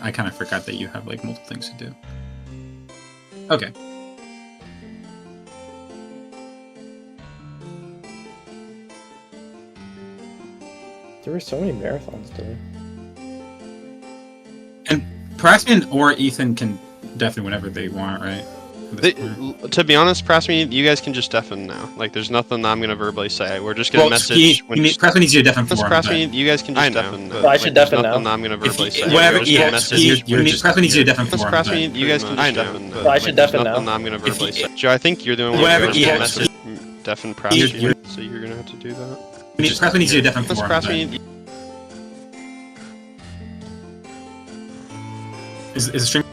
I kind of forgot that you have like multiple things to do. Okay. There were so many marathons today. And Praspian or Ethan can deafen whenever they want, right? To be honest, Praspian, you guys can just deafen now. Like, there's nothing I'm gonna verbally say. We're just gonna message. Praspian needs you to deafen for him. Praspian, you guys can just deafen. So I should deafen now. There's nothing I'm gonna verbally say. Whatever. Yeah, Praspian needs you to deafen for him. Praspian, you guys can just deafen. So I should deafen now. Nothing I'm gonna verbally say. Joe, I think you're the only one who's gonna message deafen Praspian. So you're gonna have to do that. Praspian needs you to deafen for him. Praspian. Is the stream?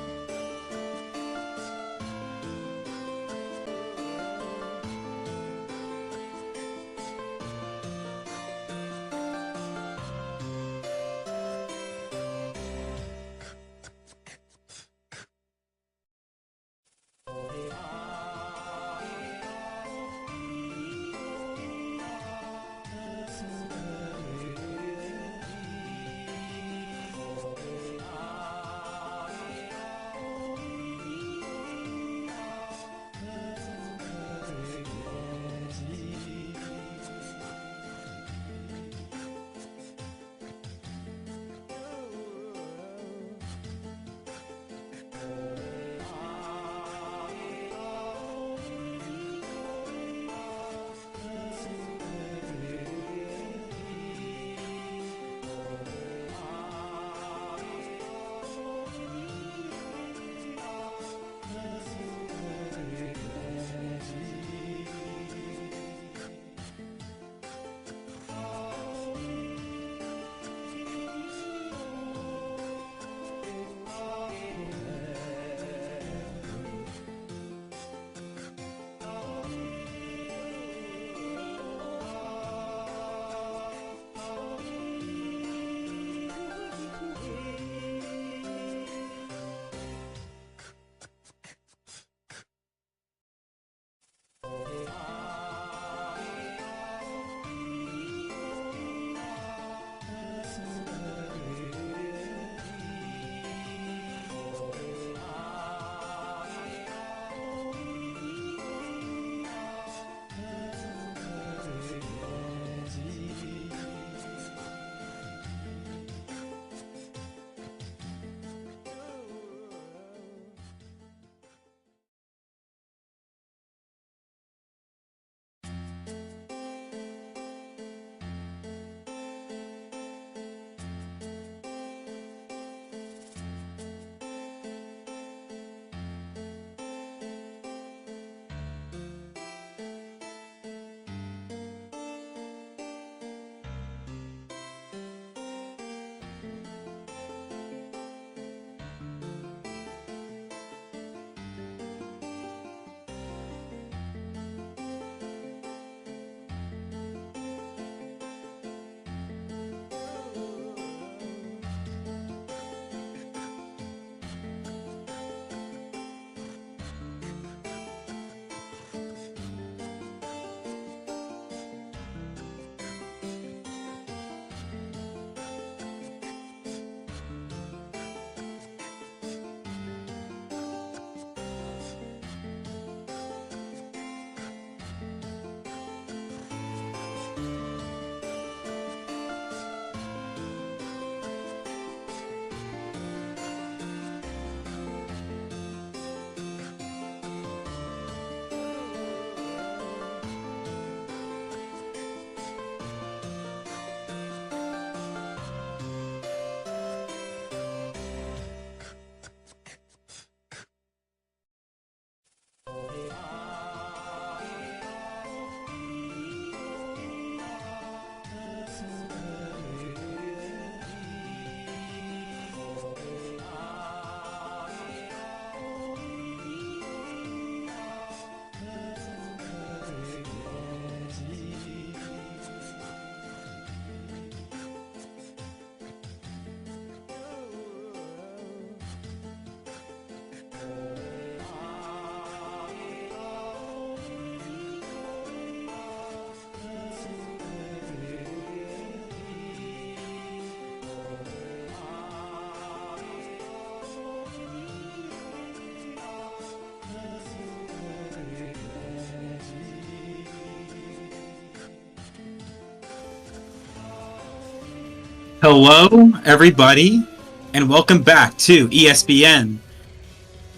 Hello, everybody, and welcome back to ESBN.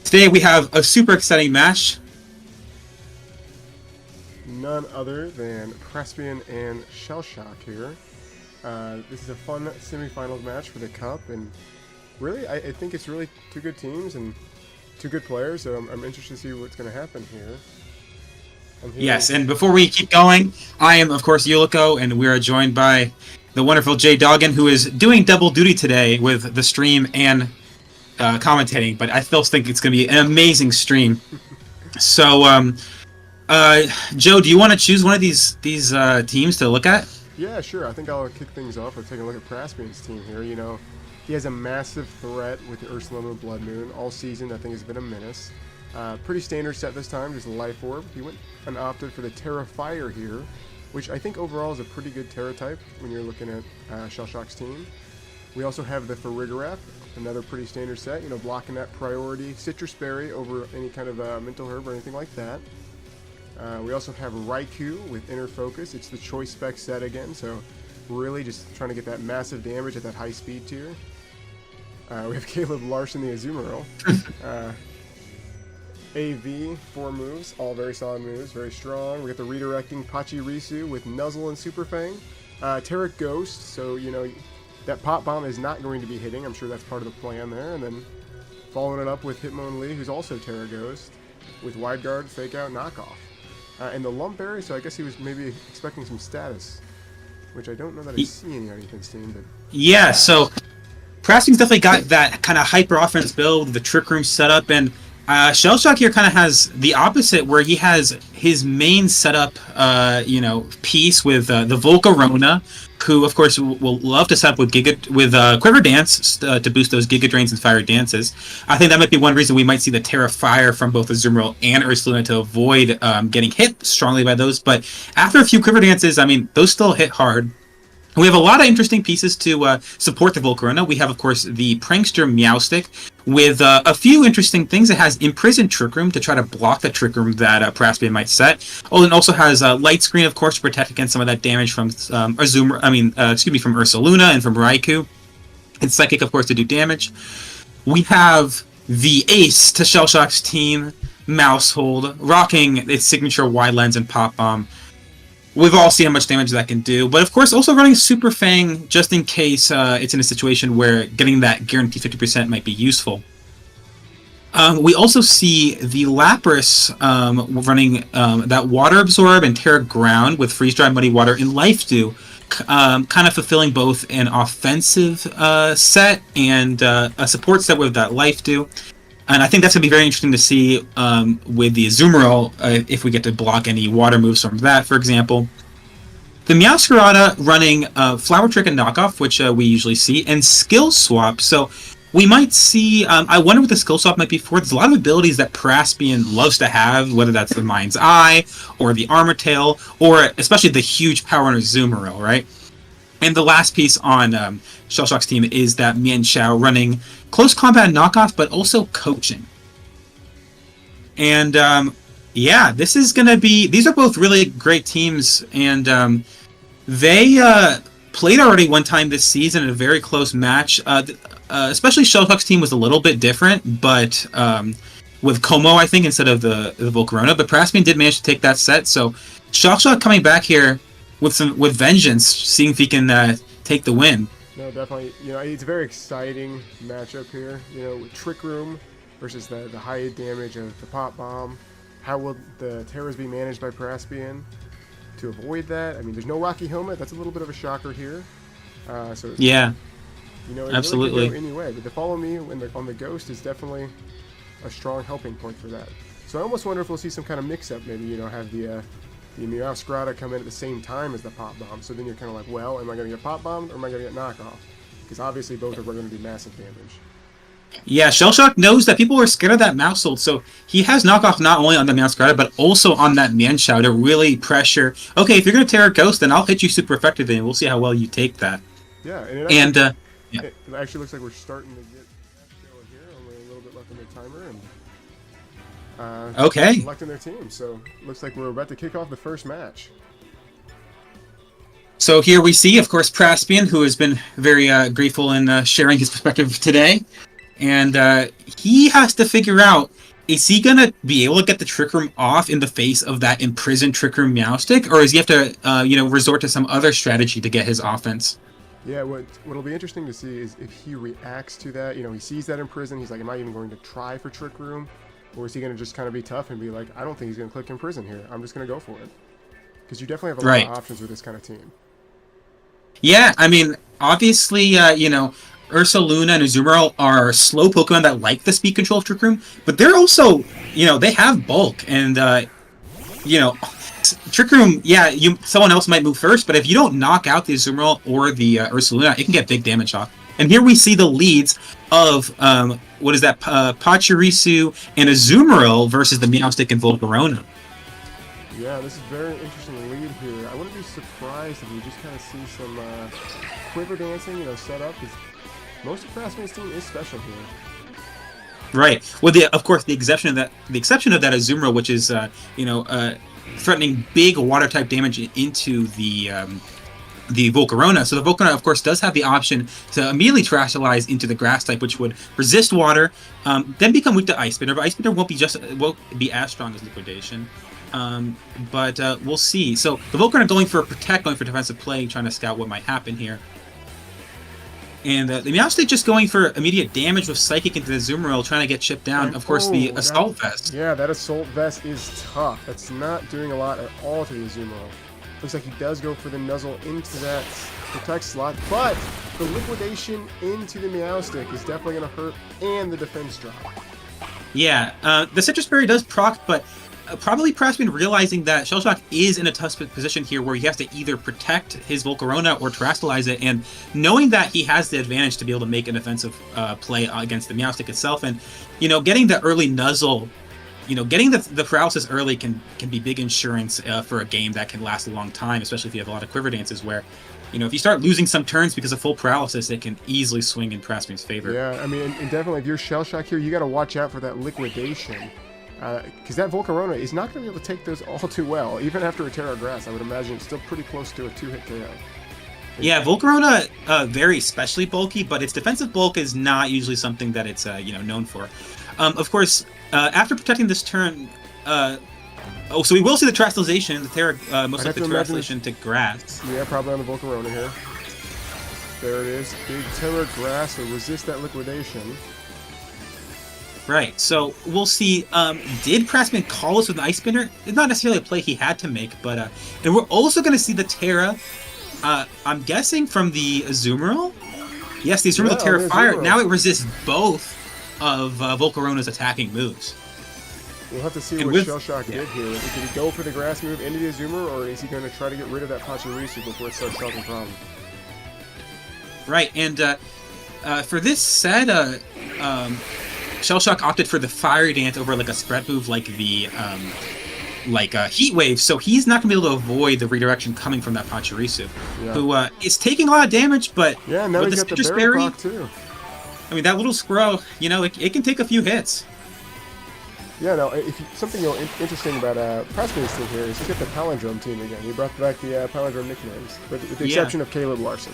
Today we have a super exciting match. None other than Praspian and Shellshock here. This is a fun semifinals match for the Cup, and really, I think it's really two good teams and two good players, so I'm interested to see what's going to happen here. Yes, and before we keep going, I am, of course, Yuliko, and we are joined by the wonderful Jay Doggan, who is doing double duty today with the stream and commentating, but I still think it's going to be an amazing stream. So, Joe, do you want to choose one of these teams to look at? Yeah, sure. I think I'll kick things off with taking a look at Praspian's team here. You know, he has a massive threat with the Ursaluna Blood Moon. All season, I think, has been a menace. Pretty standard set this time, just Life Orb. He went and opted for the Terra Fire here, which I think overall is a pretty good Terra type when you're looking at Shellshock's team. We also have the Farigiraf, another pretty standard set, you know, blocking that priority Citrus Berry over any kind of Mental Herb or anything like that. We also have Raikou with Inner Focus. It's the choice spec set again, so really just trying to get that massive damage at that high speed tier. We have Caleb Larson, the Azumarill. AV, 4 moves, all very solid moves, very strong. We got the redirecting Pachirisu with Nuzzle and Super Fang. Terra Ghost, so you know that Pop Bomb is not going to be hitting. I'm sure that's part of the plan there. And then following it up with Hitmonlee, who's also Terra Ghost, with Wide Guard, Fake Out, Knockoff. And the Lump Berry, so I guess he was maybe expecting some status, which I don't know that I see any on Ethan's team. But Yeah, so Praspian's definitely got that kind of hyper offense build, the Trick Room setup, and Shellshock here kind of has the opposite, where he has his main setup, piece with the Volcarona, who of course will love to set up with Quiver Dance to boost those Giga Drains and Fire Dances. I think that might be one reason we might see the Terra Fire from both Azumarill and Ursaluna to avoid getting hit strongly by those. But after a few Quiver Dances, I mean, those still hit hard. We have a lot of interesting pieces to support the Volcarona. We have, of course, the Prankster Meowstic with a few interesting things. It has Imprisoned Trick Room to try to block the Trick Room that Praspian might set. Oh, and also has Light Screen, of course, to protect against some of that damage from from Ursaluna and from Raikou. And Psychic, of course, to do damage. We have the ace to Shellshock's team, Mousehold, rocking its signature Wide Lens and Pop Bomb. We've all seen how much damage that can do, but of course also running Super Fang just in case it's in a situation where getting that guaranteed 50% might be useful. We also see the Lapras running that Water Absorb and Terra Ground with Freeze Dry, Muddy Water, and Life Dew, kind of fulfilling both an offensive set and a support set with that Life Dew. And I think that's going to be very interesting to see with the Azumarill, if we get to block any water moves from that, for example. The Meowscarada running Flower Trick and Knockoff, which we usually see, and Skill Swap. So we might see, I wonder what the Skill Swap might be for. There's a lot of abilities that Praspian loves to have, whether that's the Mind's Eye, or the Armor Tail, or especially the huge power on Azumarill, right? And the last piece on Shellshock's team is that Mienshao running Close Combat Knockoff, but also Coaching. And yeah, this is going to be... These are both really great teams, and they played already one time this season in a very close match. Especially Shellshock's team was a little bit different, but with Como, I think, instead of the Volcarona. But Praspian did manage to take that set, so Shellshock coming back here with vengeance, seeing if he can take the win. no, definitely. You know, it's a very exciting matchup here. You know, with Trick Room versus the high damage of the Pop Bomb. How will the Terras be managed by Praspian to avoid that? I mean, there's no Rocky Helmet. That's a little bit of a shocker here. So Yeah, you know, it absolutely. really can go anyway. But the Follow Me on the Ghost is definitely a strong helping point for that. So I almost wonder if we'll see some kind of mix-up. Maybe, you know, have the Meowscarada come in at the same time as the Pop Bomb. So then you're kind of like, well, am I going to get Pop Bombed or am I going to get Knockoff? Because obviously both are going to do massive damage. Yeah, Shellshock knows that people are scared of that Mousehold, so he has Knockoff not only on the Meowscarada, but also on that Mienshao to really pressure, okay, if you're going to Terra Ghost, then I'll hit you super effectively, and we'll see how well you take that. Yeah, it actually looks like we're starting to get going here. Only a little bit left in the timer, and okay. selecting their team. So looks like we're about to kick off the first match. So here we see, of course, Praspian, who has been very grateful in sharing his perspective today. And he has to figure out, is he going to be able to get the Trick Room off in the face of that imprisoned Trick Room Meowstic? Or does he have to, resort to some other strategy to get his offense? Yeah, what'll be interesting to see is if he reacts to that. He sees that in prison. He's like, am I even going to try for Trick Room? Or is he going to just kind of be tough and be like, I don't think he's going to click in prison here. I'm just going to go for it. Because you definitely have a lot of options with this kind of team. Yeah, I mean, obviously, Ursaluna and Azumarill are slow Pokemon that like the speed control of Trick Room, but they're also, they have bulk, and, Trick Room, someone else might move first, but if you don't knock out the Azumarill or the Ursaluna, it can get big damage off. And here we see the leads of, Pachirisu and Azumarill versus the Meowstic and Volcarona. Yeah, this is very interesting lead here. I wouldn't be surprised if we just kind of see some quiver dancing, set up, because most of Praspian's team is special here. Right. Well, of course, the exception of that Azumarill, which is, threatening big water type damage into the Volcarona. So the Volcarona, of course, does have the option to immediately terrestrialize into the grass type, which would resist water, then become weak to Ice Spinner. But Ice Spinner won't be as strong as Liquidation. But we'll see. So the Volcarona going for Protect, going for defensive play, trying to scout what might happen here. And the Meowstic just going for immediate damage with Psychic into the Azumarill, trying to get chipped down. Of course, the Assault Vest. Yeah, that Assault Vest is tough. That's not doing a lot at all to the Azumarill. Looks like he does go for the Nuzzle into that Protect slot, but the Liquidation into the Meowstic is definitely going to hurt, and the defense drop. Yeah, the Citrus Berry does proc, but probably Praspian realizing that Shellshock is in a tough position here where he has to either protect his Volcarona or terrestrialize it, and knowing that he has the advantage to be able to make an offensive play against the Meowstic itself, and getting the early Nuzzle, getting the paralysis early can be big insurance for a game that can last a long time, especially if you have a lot of quiver dances where if you start losing some turns because of full paralysis, it can easily swing in Praspian's favor. Yeah, I mean, and definitely if you're Shellshock here, you got to watch out for that Liquidation. Because that Volcarona is not going to be able to take those all too well. Even after a Terra Grass, I would imagine it's still pretty close to a 2-hit KO. Yeah, Volcarona, very especially bulky, but its defensive bulk is not usually something that it's known for. Of course, after protecting this turn, so we will see the terrestrialization, the Terra, most likely terrestrialization to Grass. Yeah, probably on the Volcarona here. There it is, big Terra Grass to resist that Liquidation. Right, so we'll see. Did Praspian call us with an Ice Spinner? It's not necessarily a play he had to make, but and we're also going to see the Terra. I'm guessing from the Azumarill. Yes, the Azumarill Terra Fire. Now it resists both of Volcarona's attacking moves. We'll have to see what Shellshock did here. Did he go for the Grass move into the Azumarill, or is he going to try to get rid of that Pachirisu before it starts causing problems? Right, and for this set, Shellshock opted for the Fire Dance over like a spread move like the Heat Wave, so he's not going to be able to avoid the redirection coming from that Pachirisu, who is taking a lot of damage, but now with he's the got the Citrus Berry Berry, proc too. I mean, that little squirrel, it can take a few hits. Yeah, no, something interesting about Praspian's team here is he's got the Palindrome team again. He brought back the Palindrome nicknames, with the exception of Caleb Larson.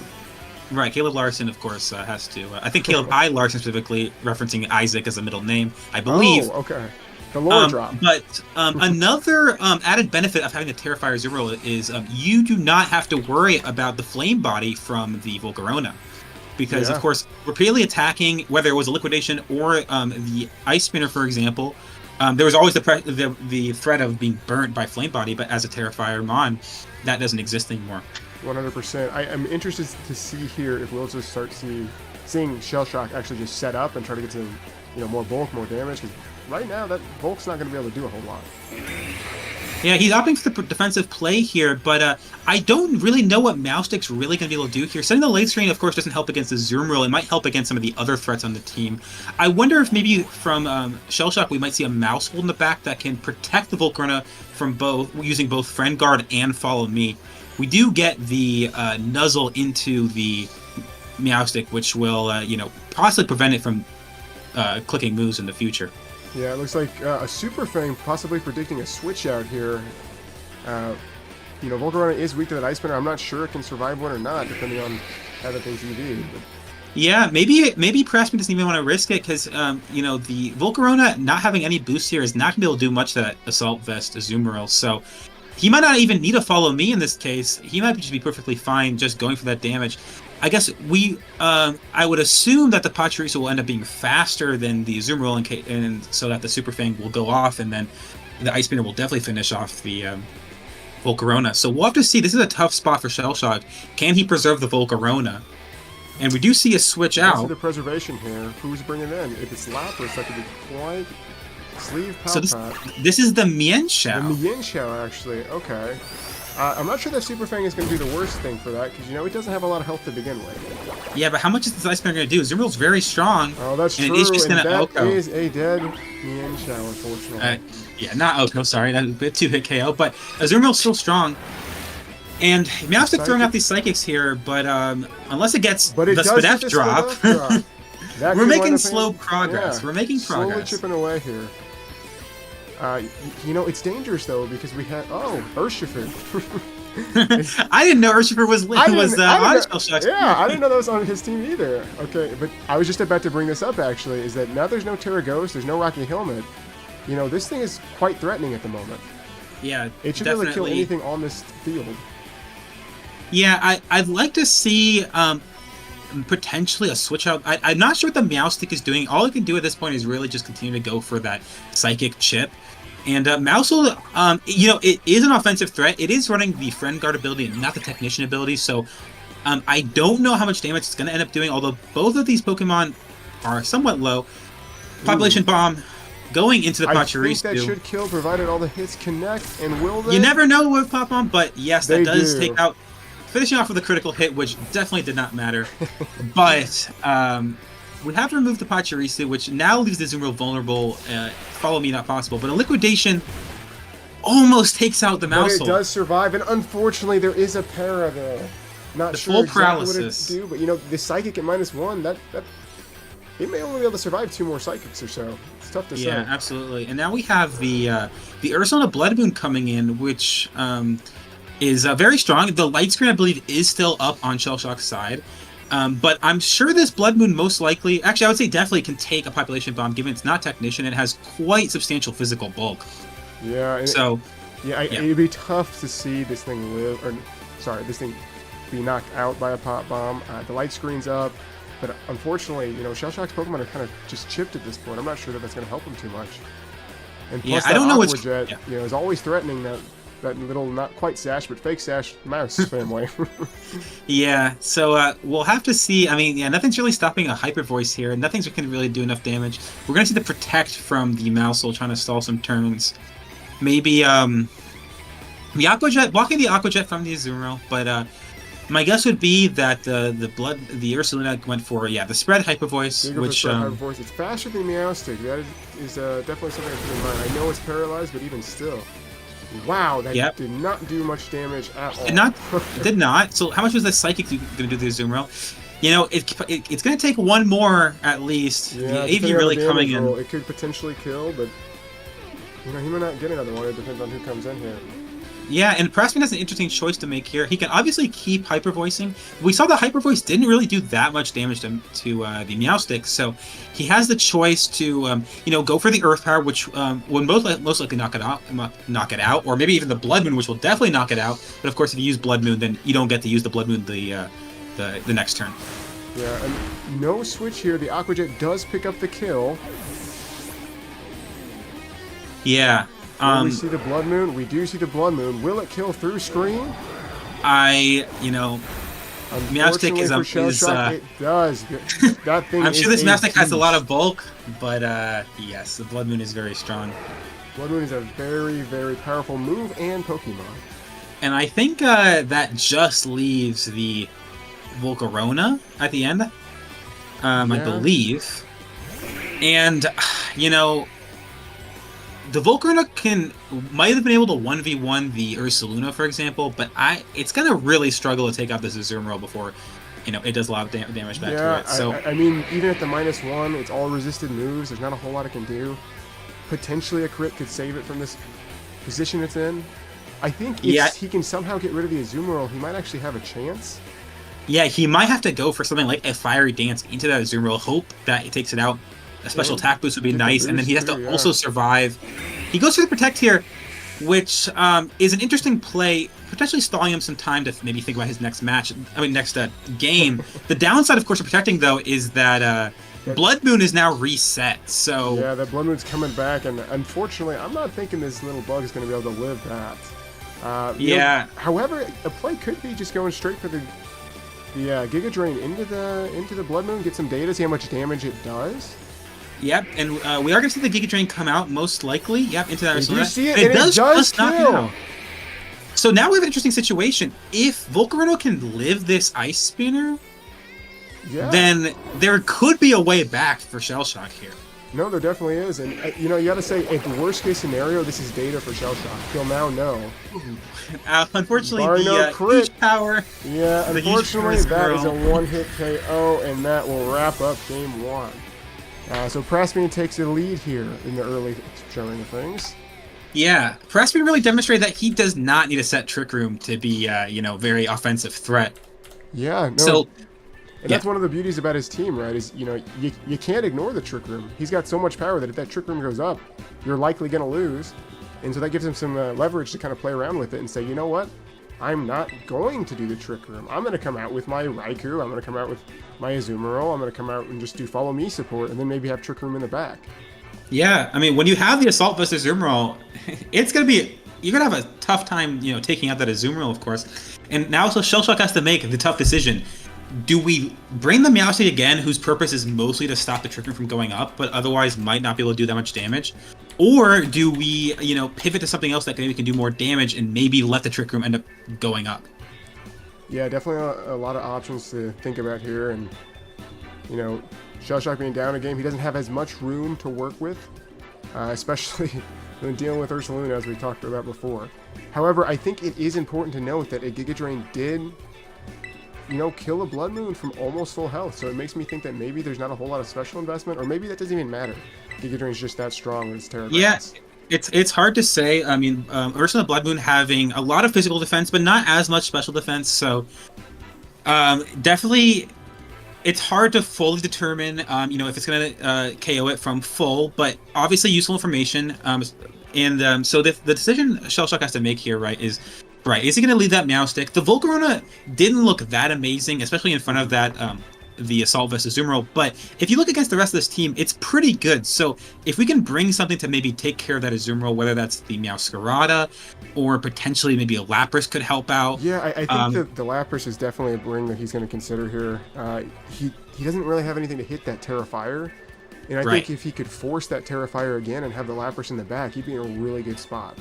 Right, Caleb Larson, of course, has to. I think Caleb I. Larson specifically, referencing Isaac as a middle name, I believe. Oh, okay. The lore drop. But another added benefit of having the Terrifier Zero is you do not have to worry about the Flame Body from the Volcarona. Because, of course, repeatedly attacking, whether it was a Liquidation or the Ice Spinner, for example, there was always the threat of being burnt by Flame Body, but as a Terrifier Mon, that doesn't exist anymore. 100%. I'm interested to see here if we'll just start seeing Shellshock actually just set up and try to get to more bulk, more damage. Because right now, that bulk's not going to be able to do a whole lot. Yeah, he's opting for the defensive play here, but I don't really know what Meowstic's really going to be able to do here. Setting the late screen, of course, doesn't help against the Azumarill. It might help against some of the other threats on the team. I wonder if maybe from Shellshock we might see a Mouse Hold in the back that can protect the Volcarona from using both Friend Guard and Follow Me. We do get the Nuzzle into the Meowstic, which will, possibly prevent it from clicking moves in the future. Yeah, it looks like a Super Fang possibly predicting a switch out here. you know, Volcarona is weak to that Ice Spinner. I'm not sure it can survive one or not, depending on how the thing's EV. But Yeah, maybe Praspian doesn't even want to risk it because you know, the Volcarona not having any boost here is not gonna be able to do much to that Assault Vest Azumarill. So he might not even need to follow me in this case. He might just be perfectly fine just going for that damage. I guess I would assume that the Pachirisu will end up being faster than the Azumarill, and so that the Super Fang will go off, and then the Ice Spinner will definitely finish off the Volcarona. So we'll have to see. This is a tough spot for Shellshock. Can he preserve the Volcarona? And we do see a switch let's see out. the preservation here. Who's bringing it in? If it's Lapras, that could be quite sleeve So Palpat. this is the The Mienshao. Mienshao, actually. Okay. I'm not sure that Super Fang is going to be the worst thing for that, because, you know, it doesn't have a lot of health to begin with. Yeah, but how much is this Ice Spinner going to do? Azumarill very strong. Oh, that's and true, it is just and going to that Oko. is a dead Mienshao, unfortunately. Yeah, not Oko, sorry. That was a bit 2-hit KO, but Azumarill still strong. And Meowstic throwing out these Psychics here, but unless it gets But it the does get Spadef the drop, Spadef drop. That we're could wind making up slow being- progress. yeah, We're making slowly progress. chipping away here. You know, it's dangerous, though, because we have... Oh, Urshifer. I didn't know Urshifer was on Shellshock's Yeah, I didn't know that was on his team either. Okay, but I was just about to bring this up, actually, is that now there's no Terra Ghost, there's no Rocky Helmet. You know, this thing is quite threatening at the moment. Yeah, It should be able to kill definitely. anything on this field. Yeah, I'd like to see potentially a switch out. I'm not sure what the Meowstic is doing. All it can do at this point is really just continue to go for that Psychic Chip. And Mousel, you know, it is an offensive threat. It is running the Friend Guard ability and not the Technician ability, so I don't know how much damage it's going to end up doing, although both of these Pokemon are somewhat low. Population Bomb going into the I think that Pachirisu. should kill, provided all the hits connect, and will they? You never know with Pop-On, but yes, that They does do. take out... Finishing off with a critical hit, which definitely did not matter. But we have to remove the Pachirisu, which now leaves the Azumarill vulnerable. Follow me, not possible. But a Liquidation almost takes out the But it Mousel. does survive, and unfortunately, there is a para there. Not The sure full exactly paralysis. what it do, but you know, the Psychic at -1, that it may only be able to survive 2 more Psychics or so. It's tough to Yeah, say. absolutely. And now we have the Ursula Blood Moon coming in, which is very strong. The light screen, I believe, is still up on Shellshock's side. But I'm sure this Blood Moon most likely... Actually, I would say definitely can take a Population Bomb, given it's not Technician. It has quite substantial physical bulk. Yeah, and So, yeah, it'd be tough to see this thing live, or sorry, this thing be knocked out by a Pop Bomb. The light screen's up, but unfortunately, you know, Shellshock's Pokemon are kind of just chipped at this point. I'm not sure that that's going to help him too much. And Yeah, plus, I don't know what's- Aqua Jet, yeah. you know, is always threatening that little, not quite sash, but fake sash mouse family. yeah. So, we'll have to see. I mean, yeah, nothing's really stopping a Hyper Voice here. Nothing's going to really do enough damage. We're going to see the Protect from the Mousel trying to stall some turns. Maybe, the Aqua Jet, blocking the Aqua Jet from the Azumarill, but, my guess would be that the Ursaluna went for the spread Hyper Voice, Bigger for which spread, Hyper Voice. It's faster than Meowstic. That is definitely something to keep in mind. I know it's paralyzed, but even still. Wow, that did not do much damage at all. did not. So how much was the Psychic going to do to the Azumarill? You know, it's going to take one more at least. Yeah, the AV depending on really the coming damage in. roll, it could potentially kill, but you know, he might not get another one. It depends on who comes in here. Yeah, and Praspian has an interesting choice to make here. He can obviously keep Hyper Voicing. We saw the Hyper Voice didn't really do that much damage to the Meowstic, so he has the choice to go for the Earth Power, which would most likely knock it out, or maybe even the Blood Moon, which will definitely knock it out. But of course, if you use Blood Moon, then you don't get to use the Blood Moon the next turn. Yeah, and no switch here. The Aqua Jet does pick up the kill. Yeah. We see the Blood Moon. We do see the Blood Moon. Will it kill through screen? Meowstic is for Shellshock, it does. That thing. I'm sure is this Meowstic has a beast. lot of bulk, but yes, the Blood Moon is very strong. Blood Moon is a very, very powerful move and Pokemon. And I think that just leaves the Volcarona at the end, I believe. And, the Volcarona might have been able to 1v1 the Ursaluna, for example, but it's going to really struggle to take out this Azumarill before, it does a lot of damage back to it. So I mean, even at the -1, it's all resisted moves. There's not a whole lot it can do. Potentially a crit could save it from this position it's in. I think Yeah. he can somehow get rid of the Azumarill, he might actually have a chance. Yeah, he might have to go for something like a Fiery Dance into that Azumarill, hope that it takes it out. A special attack boost would be Get the nice, and then he has boost to too, yeah. also survive. He goes for the Protect here, which is an interesting play, potentially stalling him some time to maybe think about his next match. Next game. The downside, of course, of Protecting, though, is that Blood Moon is now reset, so... Yeah, that Blood Moon's coming back, and unfortunately, I'm not thinking this little bug is going to be able to live that. Yeah. However, a play could be just going straight for the Giga Drain into the Blood Moon, get some data, see how much damage it does. Yep, and we are going to see the Giga Drain come out, most likely. Yep, into that You Ursaluna. see it, And and it does just knock it kill. out. So now we have an interesting situation. If Volcarona can live this Ice Spinner, Yeah. then there could be a way back for Shellshock here. No, there definitely is, and you got to say, at the worst case scenario, this is data for Shellshock. He'll now know. Unfortunately, Barring no the crit. huge power... Yeah, The huge unfortunately, Chris that is a Girl. one-hit KO, and that will wrap up Game 1. So Praspian takes the lead here in the early showing of things. Yeah, Praspian really demonstrated that he does not need a set Trick Room to be, very offensive threat. Yeah, no. So, And that's one of the beauties about his team, right? Is, you can't ignore the Trick Room. He's got so much power that if that Trick Room goes up, you're likely going to lose. And so that gives him some leverage to kind of play around with it and say, you know what? I'm not going to do the Trick Room. I'm going to come out with my Raikou. I'm going to come out with my Azumarill. I'm going to come out and just do Follow Me support and then maybe have Trick Room in the back. yeah, I mean, when you have the Assault versus Azumarill, it's going to be... You're going to have a tough time, taking out that Azumarill, of course. And now so Shellshock has to make the tough decision. Do we bring the Meowstic again, whose purpose is mostly to stop the Trick Room from going up, but otherwise might not be able to do that much damage? Or do we, pivot to something else that maybe can do more damage and maybe let the Trick Room end up going up? Yeah, definitely a lot of options to think about here. And, Shellshock being down a game, he doesn't have as much room to work with, especially when dealing with Ursaluna, as we talked about before. However, I think it is important to note that a Giga Drain did, kill a Blood Moon from almost full health. So it makes me think that maybe there's not a whole lot of special investment, or maybe that doesn't even matter. Giga Drain's just that strong with its Terra Grass. Yeah, it's hard to say. I mean, Ursula Blood Moon having a lot of physical defense, but not as much special defense. So definitely, it's hard to fully determine, if it's going to KO it from full, but obviously useful information. So the decision Shellshock has to make here, right, is he going to leave that Meowstic? The Volcarona didn't look that amazing, especially in front of that the Assault versus Azumarill, but if you look against the rest of this team, it's pretty good. So if we can bring something to maybe take care of that Azumarill, whether that's the Meowscarada or potentially maybe a Lapras could help out. Yeah, I think the Lapras is definitely a bring that he's going to consider here. He doesn't really have anything to hit that Terra Fire, and I think if he could force that Terra Fire again and have the Lapras in the back, he'd be in a really good spot.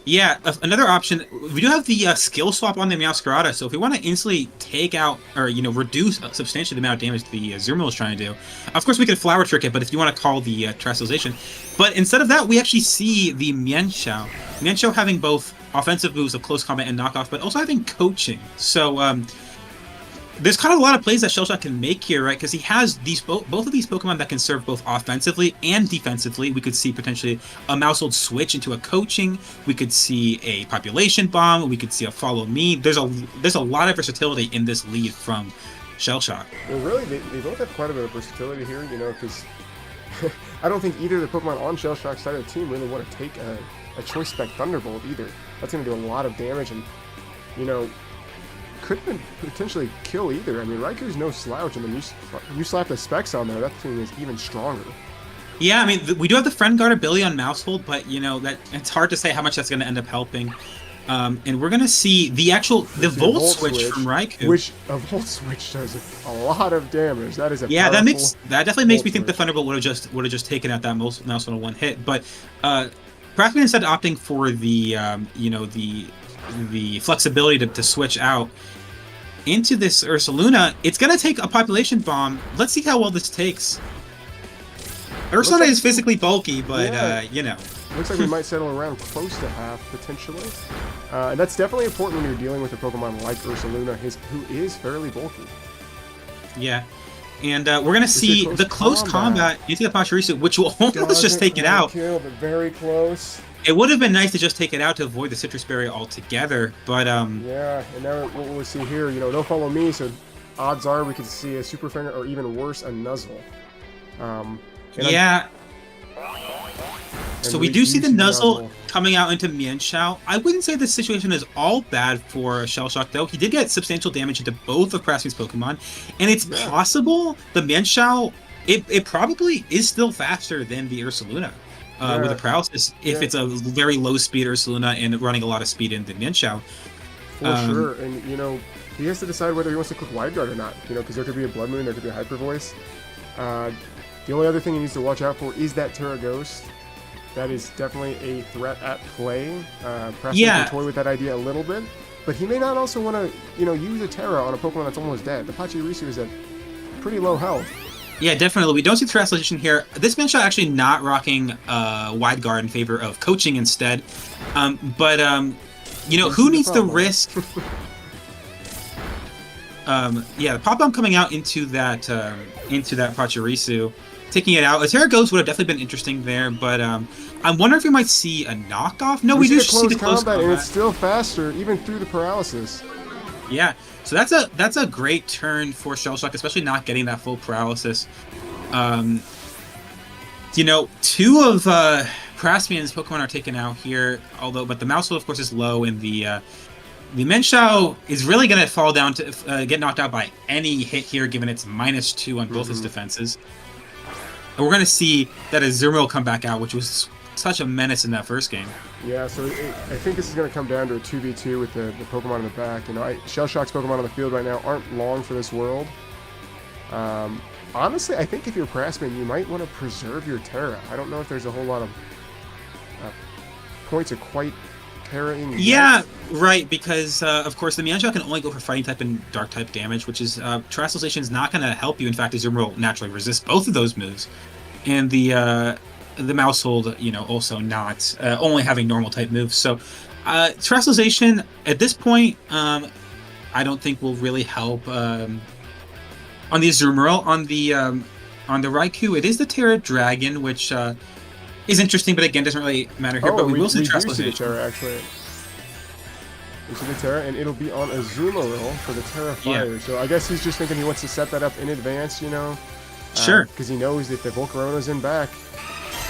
Yeah, another option, we do have the skill swap on the Meowscarada, so if we want to instantly take out, or, reduce substantially the amount of damage the Azumarill is trying to do, of course we could Flower Trick it, but if you want to call the Terrestrialization. But instead of that, we actually see the Mienshao. Mienshao having both offensive moves of close combat and knockoff, but also having coaching. So, there's kind of a lot of plays that Shellshock can make here, right? Because he has both of these Pokemon that can serve both offensively and defensively. We could see potentially a Mousehold switch into a coaching. We could see a Population Bomb. We could see a Follow Me. There's a lot of versatility in this lead from Shellshock. Well, really, they both have quite a bit of versatility here, because I don't think either of the Pokemon on Shellshock's side of the team really want to take a Choice Spec Thunderbolt either. That's going to do a lot of damage and, could potentially kill either. I mean, Raikou's no slouch, and then you slap the specs on there, that thing is even stronger. Yeah, I mean, we do have the Friend Guard ability on Mousehold, but, that it's hard to say how much that's going to end up helping. And we're going to see the Volt Switch from Raikou. Which a Volt Switch does a lot of damage. That is a that definitely makes me think the Volt Thunderbolt would have just taken out that Mousehold in one hit. But Praspian instead opting for the the flexibility to switch out into this Ursaluna. It's going to take a Population Bomb. Let's see how well this takes. Ursaluna is physically bulky, but, Looks like we might settle around close to half, potentially. And that's definitely important when you're dealing with a Pokemon like Ursaluna, who is fairly bulky. Yeah. And we're going to see the close combat into the Pachirisu, which will almost just take it out. Kill, but very close. It would have been nice to just take it out to avoid the Citrus Berry altogether, but yeah, and now what we'll see here, don't follow me, so odds are we could see a Super Finger or even worse, a Nuzzle. Yeah. So we do see the Nuzzle coming out into Mienshao. I wouldn't say the situation is all bad for Shellshock, though. He did get substantial damage into both of Praspian's Pokemon, and it's possible the Mienshao, it probably is still faster than the Ursaluna with the paralysis, if it's a very low-speed Ursaluna and running a lot of speed into Mienshao. For sure, and, he has to decide whether he wants to click Wide Guard or not, because there could be a Blood Moon, there could be a Hyper Voice. The only other thing he needs to watch out for is that Terra Ghost. That is definitely a threat at play. Perhaps he can toy with that idea a little bit, but he may not also want to, use a Terra on a Pokemon that's almost dead. The Pachirisu is at pretty low health. Yeah, definitely. We don't see Translation here. This Mienshao actually not rocking Wide Guard in favor of coaching instead. Who needs the risk? The Pop Bomb coming out into that Pachirisu, taking it out. A Terra Ghost would have definitely been interesting there, but I'm wondering if we might see a knockoff. No, we do see the close combat, and it's still faster even through the paralysis. Yeah, so that's a great turn for Shellshock, especially not getting that full paralysis. Two of Praspian's Pokemon are taken out here, but the Mousehole, of course, is low, and the Mienshao is really going to fall down to get knocked out by any hit here, given it's -2 on both his defenses. And we're going to see that Azumarill will come back out, which was such a menace in that first game. Yeah, so I think this is going to come down to a 2v2 with the Pokemon in the back. Shellshock's Pokemon on the field right now aren't long for this world. Honestly, I think if you're Praspian, you might want to preserve your Terra. I don't know if there's a whole lot of points are quite Terra-ing. Yeah, right, because, of course, the Mienshao can only go for Fighting type and Dark type damage, which is, Terrestrialization is not going to help you. In fact, Azumarill naturally resists both of those moves. And the Mousehold, also not, only having normal type moves. So, Terrestrialization, at this point, I don't think will really help, on the Azumarill. On the Raikou, it is the Terra Dragon, which, is interesting, but again, doesn't really matter here. But we will see Terrestrialization. Terra, actually. We see the Terra, and it'll be on Azumarill for the Terra Fire. So I guess he's just thinking he wants to set that up in advance, Sure. Because he knows that if the Volcarona's in back,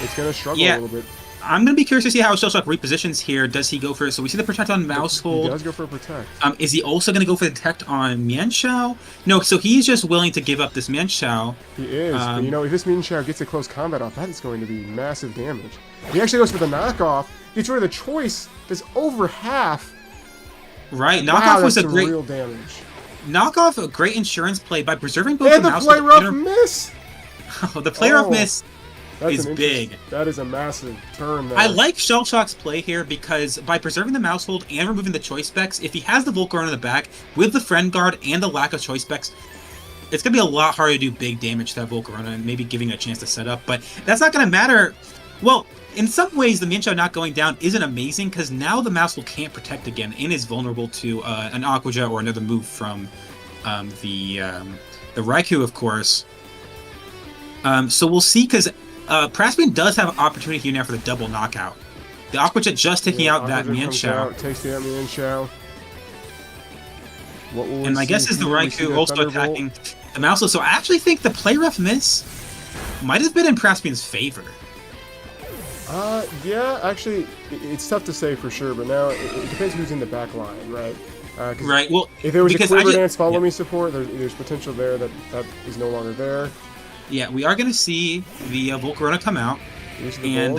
it's going to struggle a little bit. I'm going to be curious to see how Shellshock repositions here. Does he go for it? So we see the Protect on Mousehold. He does go for a Protect. Is he also going to go for the Detect on Mienshao? No, so he's just willing to give up this Mienshao. He is. But, if this Mienshao gets a close combat off, that is going to be massive damage. He actually goes for the knockoff. Gets rid of the choice. Does over half. Right, knockoff was a great real damage. Knockoff, a great insurance play by preserving both and the Play Rough miss. The Play Rough miss. That's is big. That is a massive turn there. I like Shellshock's play here because by preserving the Mousehold and removing the Choice Specs, if he has the Volcarona in the back, with the Friend Guard and the lack of Choice Specs, it's going to be a lot harder to do big damage to that Volcarona and maybe giving it a chance to set up. But that's not going to matter. Well, in some ways, the Mienshao not going down isn't amazing because now the Mousehold can't protect again and is vulnerable to an Aqua Jet or another move from the Raikou, of course. So we'll see because Praspian does have an opportunity here now for the double knockout. The Aqua Jet just taking out that Mienshao. Takes the Mienshao. And my guess is the Raikou also attacking the Mousehold. So I actually think the Play Rough miss might have been in Praspian's favor. Yeah, actually, it's tough to say for sure, but now it depends who's in the back line, right? Right, well, if there was a Quiver Dance Follow Me support, there's potential there that is no longer there. Yeah, we are going to see the Volcarona come out, and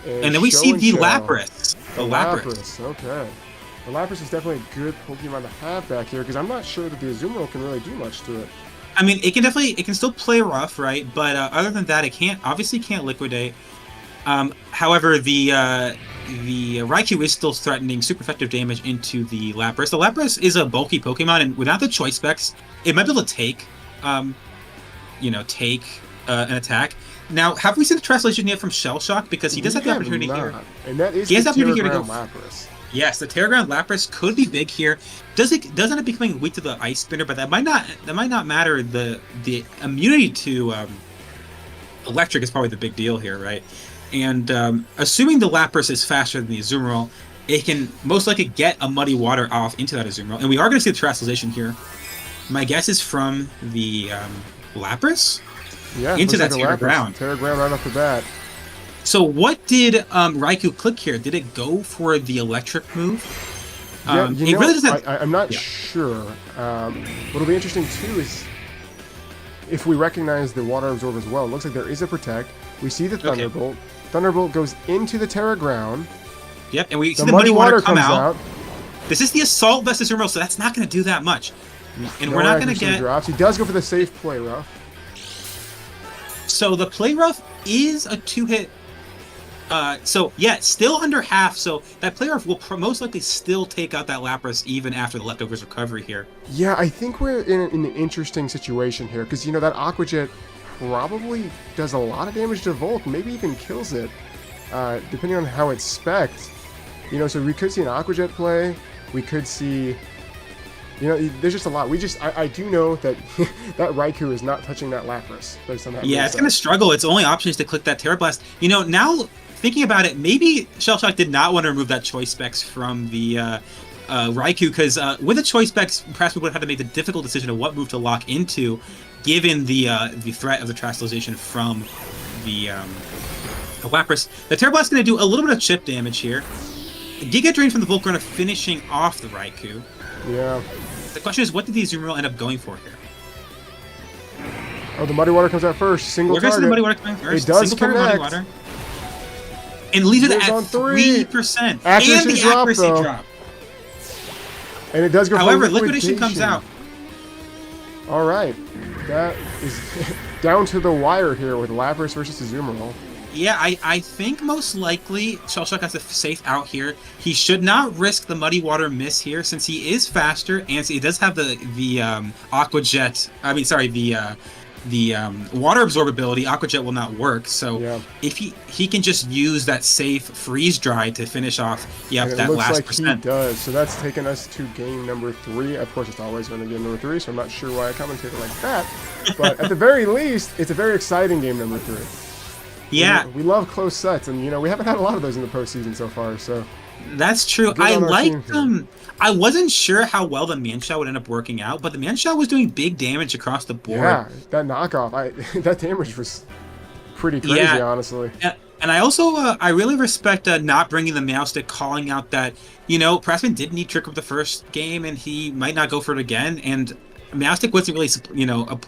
then we Show see and the Show. Lapras. The Lapras. Okay. The Lapras is definitely a good Pokemon to have back here, because I'm not sure that the Azumarill can really do much to it. I mean, it can still play rough, right? But other than that, it obviously can't liquidate. However, the Raikou is still threatening super effective damage into the Lapras. The Lapras is a bulky Pokemon, and without the Choice Specs, it might be able to take, an attack. Now, have we seen the translation yet from Shellshock? Because he does have the opportunity here. And that is he has the opportunity here to go. Lapras. Yes, the Terraground Lapras could be big here. Doesn't end up becoming weak to the Ice Spinner, but that might not matter. The immunity to electric is probably the big deal here, right? And assuming the Lapras is faster than the Azumarill, it can most likely get a Muddy Water off into that Azumarill. And we are going to see the Terastallization here. My guess is from the Lapras into that Terraground. Terraground right off the bat. So what did Raikou click here? Did it go for the electric move? Yeah, it really doesn't... I'm not sure. What'll be interesting too is if we recognize the Water Absorb as well. It looks like there is a Protect. We see the Thunderbolt. Okay. Thunderbolt goes into the Terraground. Yep, and we see the Muddy Water come out. This is the Assault Vest Azumarill, so that's not going to do that much. And we're not going to get... drops. He does go for the safe Play Rough. So the Play Rough is a 2-hit. So yeah, still under half. So that Play Rough will most likely still take out that Lapras even after the Leftovers recovery here. Yeah, I think we're in an interesting situation here because that Aqua Jet probably does a lot of damage to Volk, maybe even kills it, depending on how it's spec'd. So we could see an Aqua Jet play. We could see. There's just a lot. I do know that that Raikou is not touching that Lapras. Yeah, it's going to struggle. Its only option is to click that Terra Blast. Now thinking about it, maybe Shellshock did not want to remove that Choice Specs from the Raikou, because with the Choice Specs, perhaps we would have had to make the difficult decision of what move to lock into, given the threat of the Terastallization from the Lapras. The Terra Blast is going to do a little bit of chip damage here. Giga Drain from the Volcarona finishing off the Raikou. Yeah. The question is, what did the Azumarill end up going for here? Oh, the Muddy Water comes out first. Single target. The Muddy Water coming first. It does Single connect. Muddy Water. And leaves it at 3%. Accuracy and the drop, accuracy though. drop. And it does go However, for Liquidation comes out. All right. That is down to the wire here with Lapras versus Azumarill. Yeah, I think most likely Shellshock has a safe out here. He should not risk the Muddy Water miss here, since he is faster and he does have the Aqua Jet. The Water Absorb ability. Aqua Jet will not work. So if he can just use that safe Freeze Dry to finish off that last percent. He does. So that's taken us to game number 3. Of course, it's always going to game number 3. So I'm not sure why I commentated like that. But at the very least, it's a very exciting game number 3. Yeah, we love close sets, and we haven't had a lot of those in the postseason so far. So that's true. I liked them. I wasn't sure how well the Mienshao would end up working out, but the Mienshao was doing big damage across the board. Yeah, that knockoff, that damage was pretty crazy, honestly. And I also I really respect not bringing the Meowstic, calling out that Praspian did need Trick Room the first game, and he might not go for it again. And Meowstic wasn't really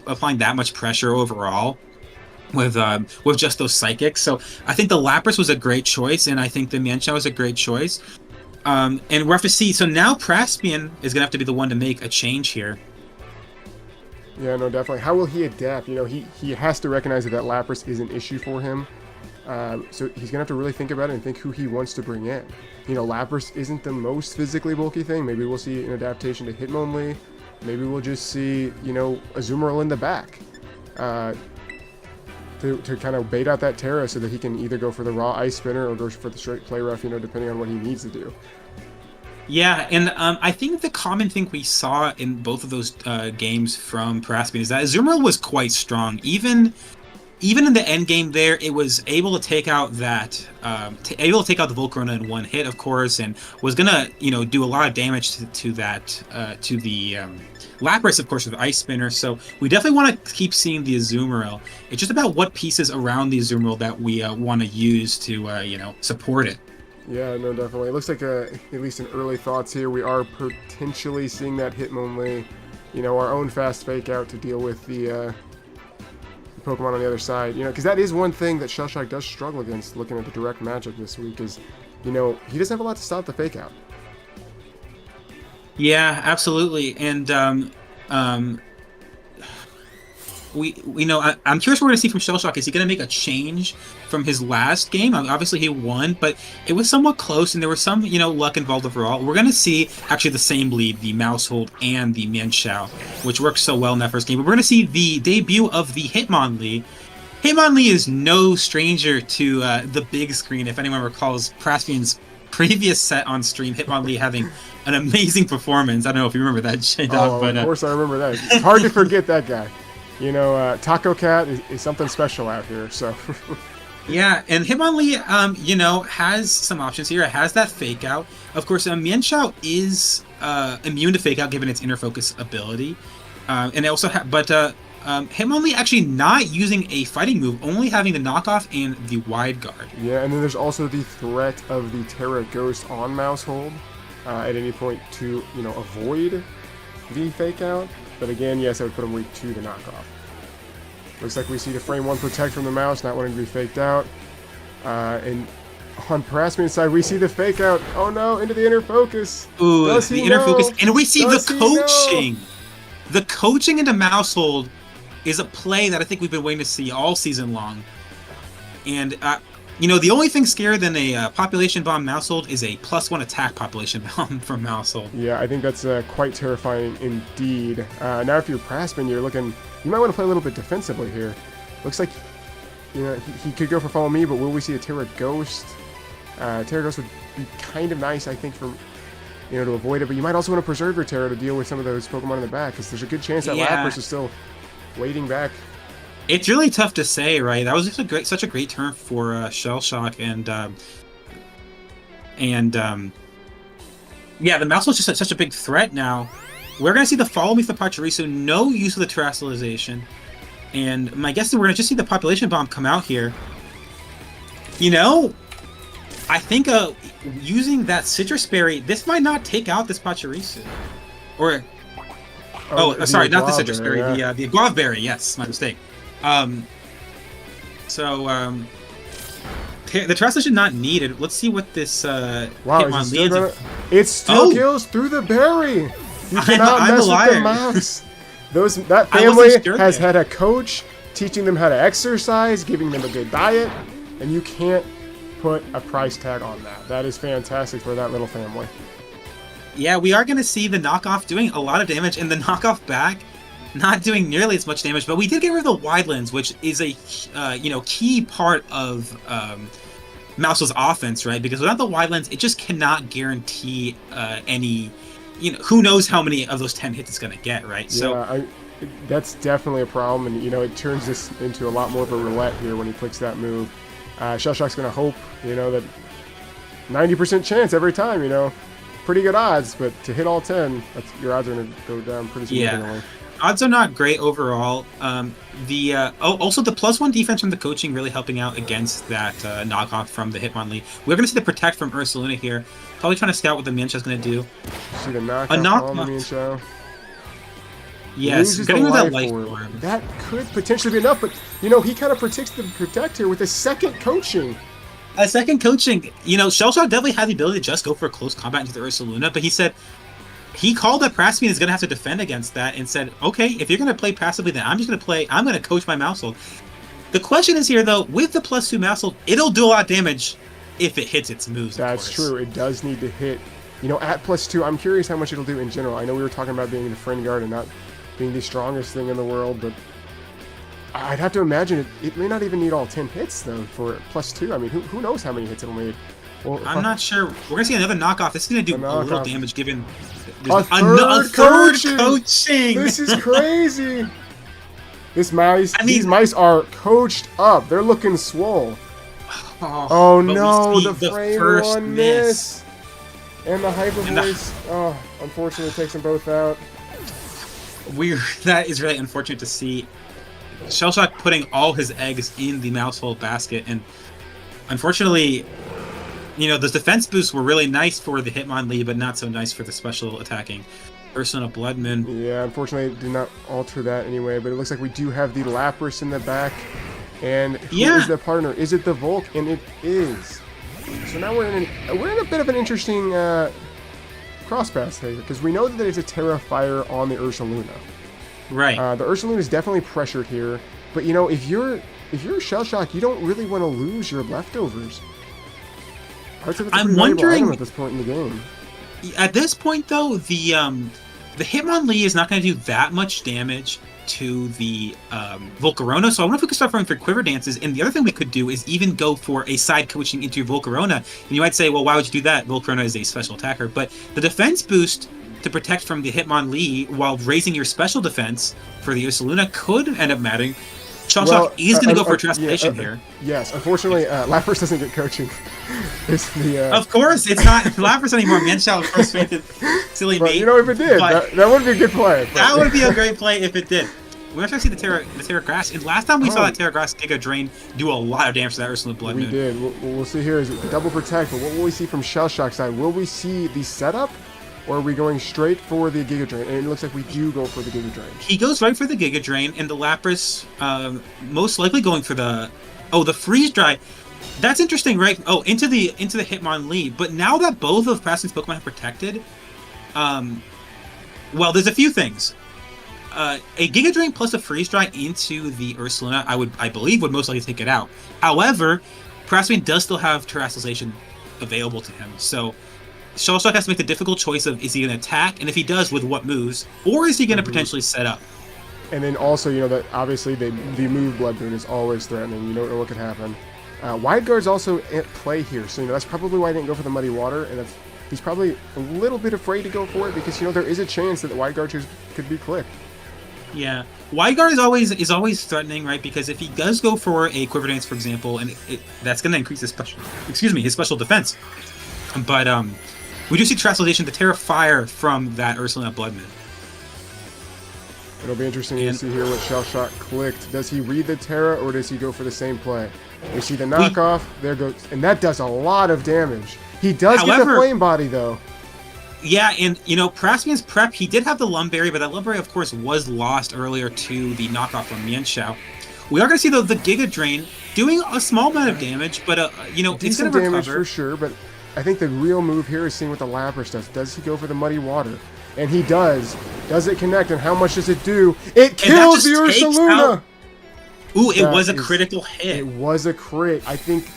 applying that much pressure overall with just those Psychics. So I think the Lapras was a great choice, and I think the Mienshao was a great choice. And we'll have to see. So now Praspian is going to have to be the one to make a change here. Yeah, no, definitely. How will he adapt? He has to recognize that Lapras is an issue for him. So he's going to have to really think about it and think who he wants to bring in. Lapras isn't the most physically bulky thing. Maybe we'll see an adaptation to Hitmonlee. Maybe we'll just see, Azumarill in the back. To kind of bait out that Terra so that he can either go for the raw Ice Spinner or go for the straight Play Rough, depending on what he needs to do. Yeah, and I think the common thing we saw in both of those games from Praspian is that Azumarill was quite strong. Even in the end game there, it was able to take out that the Volcarona in one hit, of course, and was gonna do a lot of damage to the Lapras, of course, with Ice Spinner. So we definitely want to keep seeing the Azumarill. It's just about what pieces around the Azumarill that we want to use to support it. Yeah, no, definitely. It looks like at least in early thoughts here, we are potentially seeing that Hitmonlee, our own fast fake out to deal with the Pokemon on the other side. Because that is one thing that Shellshock does struggle against looking at the direct matchup this week is, he doesn't have a lot to stop the fake out. Yeah, absolutely. And I'm curious what we're going to see from Shellshock. Is he going to make a change from his last game? Obviously, he won, but it was somewhat close, and there was some, luck involved overall. We're going to see actually the same bleed, the Mousehold and the Mienshao, which worked so well in that first game. But we're going to see the debut of the Hitmonlee. Hitmonlee is no stranger to the big screen. If anyone recalls Praspian's previous set on stream, Hitmonlee having an amazing performance. I don't know if you remember that, J-Dog, but of course I remember that. It's hard to forget that guy. You know, Taco Cat is something special out here. So. Yeah, and Hitmonlee, you know, has some options here. It has that fake out. Of course, Mienshao is immune to fake out given its inner focus ability, and it also Hitmonlee actually not using a fighting move, only having the knockoff and the wide guard. Yeah, and then there's also the threat of the Terra Ghost on mouse hold at any point to, you know, avoid the fake out. But again, yes, I would put him weak to the knockoff. Looks like we see the frame 1 protect from the mouse, not wanting to be faked out. And on Praspian's side, we see the fake out. Oh no, into the inner focus. Ooh, the inner focus. And we see the coaching. The coaching into mouse hold is a play that I think we've been waiting to see all season long. And, you know, the only thing scarier than a population bomb mouse hold is a +1 attack population bomb from mouse hold. Yeah, I think that's quite terrifying indeed. Now if you're Praspian, you're looking... You might want to play a little bit defensively here. Looks like, you know, he could go for follow me, but will we see a Terra Ghost? Terra Ghost would be kind of nice, I think, for, you know, to avoid it. But you might also want to preserve your Terra to deal with some of those Pokemon in the back, because there's a good chance that Lapras is still waiting back. It's really tough to say, right? That was just such a great turn for Shellshock, and yeah, the mouse was just such a big threat now. We're going to see the follow me for Pachirisu, no use of the terrestrialization. And my guess is we're going to just see the population bomb come out here. You know, I think using that citrus berry, this might not take out this Pachirisu. Or, sorry, not the citrus berry, yeah. The guava berry, yes, my mistake. The terrestrialization not needed. Let's see what this Hitmonlee it still kills through the berry! You cannot mess with the mouse. That family has had a coach teaching them how to exercise, giving them a good diet, and you can't put a price tag on that. That is fantastic for that little family. Yeah, we are going to see the knockoff doing a lot of damage, and the knockoff back not doing nearly as much damage. But we did get rid of the wide lens, which is a key part of Mouse's offense, right? Because without the wide lens, it just cannot guarantee any. You know, who knows how many of those 10 hits it's going to get, right? Yeah, that's definitely a problem, and, you know, it turns this into a lot more of a roulette here when he clicks that move. Shellshock's going to hope, you know, that 90% chance every time, you know. Pretty good odds, but to hit all 10, your odds are going to go down pretty significantly. Yeah. Odds are not great overall. Also the +1 defense from the coaching really helping out against that knockoff from the Hitmonlee. We're going to see the protect from Ursaluna here. Probably trying to scout what the Mienshao's going to do. See the knockoff on the Mienshao. Yes, getting rid of that life orb. That could potentially be enough, but, you know, he kind of predicts the protect here with a second coaching. A second coaching. You know, Shellshock definitely had the ability to just go for a close combat into the Ursaluna, but he said... He called that Praspian is going to have to defend against that and said, okay, if you're going to play passively, then I'm going to coach my mouse hold. The question is here, though, with the +2 mouse hold, it'll do a lot of damage if it hits its moves, That's true. It does need to hit. You know, at +2, I'm curious how much it'll do in general. I know we were talking about being the friend guard and not being the strongest thing in the world, but I'd have to imagine it may not even need all 10 hits, though, for +2. I mean, who knows how many hits it'll need. Well, I'm not sure. We're going to see another knockoff. This is going to do a little damage given... A third coaching! This is crazy! These mice are coached up. They're looking swole. Oh no, the frame first 1 miss. And the hyper voice. Oh, unfortunately takes them both out. That is really unfortunate to see. Shellshock putting all his eggs in the mouse hold basket, and unfortunately... You know, those defense boosts were really nice for the Hitmonlee, but not so nice for the special attacking Persona Bloodman. Yeah, unfortunately, it did not alter that anyway, but it looks like we do have the Lapras in the back. And who is the partner? Is it the Volk? And it is. So now we're in a bit of an interesting cross pass here, because we know that it's a Terra Fire on the Ursaluna. Right. The Ursaluna is definitely pressured here, but, you know, if you're Shellshock, you don't really want to lose your leftovers. I'm wondering at this point in the game. At this point, though, the Hitmonlee is not going to do that much damage. to the Volcarona. So I wonder if we could start running for Quiver Dances. And the other thing we could do is even go for a side coaching into Volcarona. And you might say, well, why would you do that? Volcarona is a special attacker. But the defense boost to protect from the Hitmonlee while raising your special defense for the Ursaluna could end up mattering. Shellshock is going to go for Transportation here. Yes, unfortunately, Lapras doesn't get coaching. Of course, it's not Lapras anymore. Mienshao frustrated, silly but, mate. you know, if it did, that would be a good play. But. That would be a great play if it did. We actually see the Terra Grass, and last time we saw that Terra Grass Giga Drain do a lot of damage to that Ursaluna Blood Moon. We did. We'll see here is double protect, but what will we see from Shellshock side? Will we see the setup? Or are we going straight for the Giga Drain? And it looks like we do go for the Giga Drain. He goes right for the Giga Drain, and the Lapras most likely going for the Freeze Dry. That's interesting, right? Oh, into the Hitmonlee. But now that both of Praspian's Pokemon have protected, well, there's a few things. A Giga Drain plus a Freeze Dry into the Ursaluna, I believe would most likely take it out. However, Praspian does still have Terastallization available to him, so Shellshock has to make the difficult choice of, is he going to attack, and if he does, with what moves, or is he going to potentially set up? And then also, you know, that obviously the move Blood Moon is always threatening. You don't know what could happen. Wide Guard's also at play here, so, you know, that's probably why I didn't go for the Muddy Water, and he's probably a little bit afraid to go for it, because, you know, there is a chance that the Wide Guard could be clicked. Yeah. Wide Guard is always threatening, right? Because if he does go for a Quiver Dance, for example, and that's going to increase his special defense. But, we do see Terastallization, the Terra Fire from that Ursaluna Blood Moon. It'll be interesting to see here what Shellshock clicked. Does he read the Terra, or does he go for the same play? We see the knockoff. There goes, and that does a lot of damage. He does get the Flame Body, though. Yeah, and, you know, Praspian's prep, he did have the Lumberry, but that Lumberry, of course, was lost earlier to the knockoff from Mienshao. We are going to see, though, the Giga Drain doing a small amount of damage, but, you know, it's going to recover. Damage for sure, but I think the real move here is seeing what the Lapras does. Does he go for the Muddy Water? And he does. Does it connect? And how much does it do? It kills the Ursaluna! Ooh, it was a critical hit. It was a crit. I think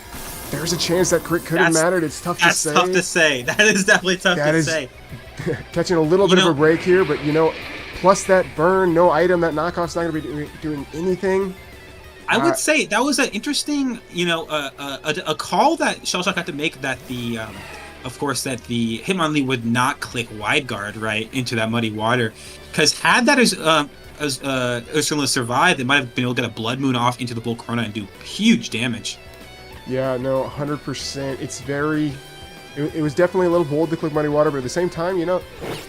there's a chance that crit could have mattered. It's tough to say. That's tough to say. That is definitely tough to say. Catching a little bit of a break here, but, you know, plus that burn, no item, that knockoff's not going to be doing anything. I would say that was an interesting, you know, a call that Shellshock had to make, that the, of course, that the Hitmonlee would not click Wide Guard, right, into that Muddy Water. Because had that Ursaluna survived, they might have been able to get a Blood Moon off into the Volcarona and do huge damage. Yeah, no, 100%. It's very... It was definitely a little bold to click Muddy Water, but at the same time, you know,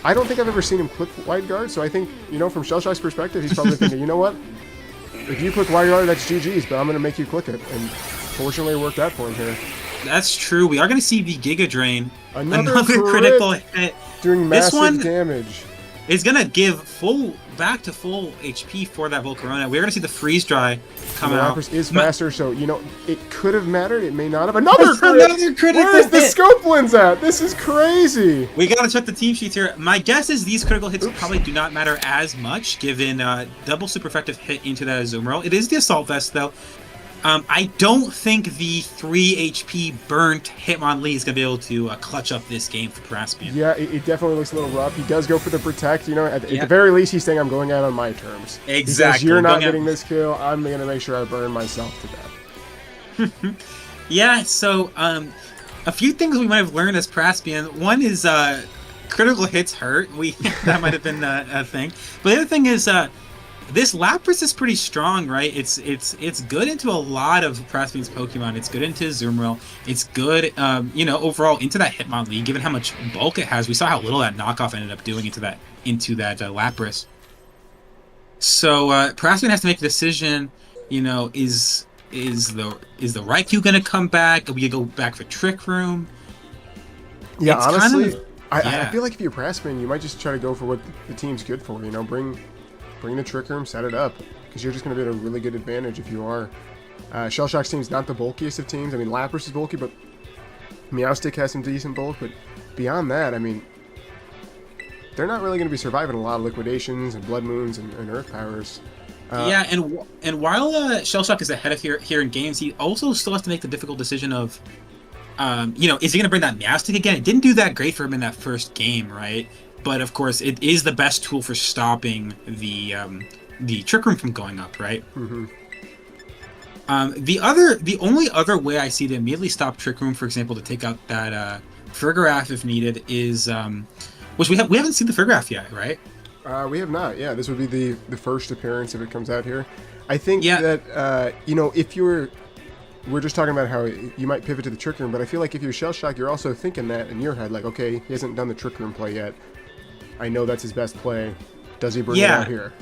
I don't think I've ever seen him click Wide Guard, so I think, you know, from Shellshock's perspective, he's probably thinking, you know what? If you click Wide Guard, that's GG's, but I'm going to make you click it. And fortunately, it worked out for him here. That's true. We are going to see the Giga Drain. Another critical hit. Doing massive damage. It's going to give back to full HP for that Volcarona. We're going to see the Freeze Dry come out. The is faster, so, you know, it could have mattered. It may not have. Another critical Where's the scope lens at? This is crazy. We got to check the team sheets here. My guess is these critical hits probably do not matter as much, given double super effective hit into that Azumarill. It is the Assault Vest, though. I don't think the 3 HP burnt Hitmonlee is going to be able to clutch up this game for Praspian. Yeah, it definitely looks a little rough. He does go for the Protect, you know. At the very least, he's saying, I'm going out on my terms. Exactly. Because you're not getting this kill, I'm going to make sure I burn myself to death. Yeah, so a few things we might have learned as Praspian. One is critical hits hurt. That might have been a thing. But the other thing is... this Lapras is pretty strong, right? It's good into a lot of Praspian's Pokemon. It's good into Azumarill. It's good, you know, overall into that Hitmonlee, given how much bulk it has. We saw how little that knockoff ended up doing into that Lapras. So Praspian has to make a decision. You know, is the Raikou gonna come back? Are we gonna go back for Trick Room? Yeah, it's honestly, I feel like if you're Praspian, you might just try to go for what the team's good for. You know, bring the Trick Room, set it up, because you're just going to be at a really good advantage if you are. Shellshock's team's not the bulkiest of teams. I mean, Lapras is bulky, but Meowstic has some decent bulk, but beyond that, I mean, they're not really going to be surviving a lot of Liquidations and Blood Moons and Earth Powers. Yeah, and while Shellshock is ahead of here in games, he also still has to make the difficult decision of, you know, is he going to bring that Meowstic again? It didn't do that great for him in that first game, right? But of course, it is the best tool for stopping the the Trick Room from going up, right? Mm-hmm. The only other way I see to immediately stop Trick Room, for example, to take out that Frigoraph if needed, is which we haven't seen the Frigoraph yet, right? We have not. Yeah, this would be the first appearance if it comes out here. I think Yeah. that if we're just talking about how you might pivot to the Trick Room, but I feel like if you're Shellshock, you're also thinking that in your head, like, okay, he hasn't done the Trick Room play yet. I know that's his best play. Does he bring it out here?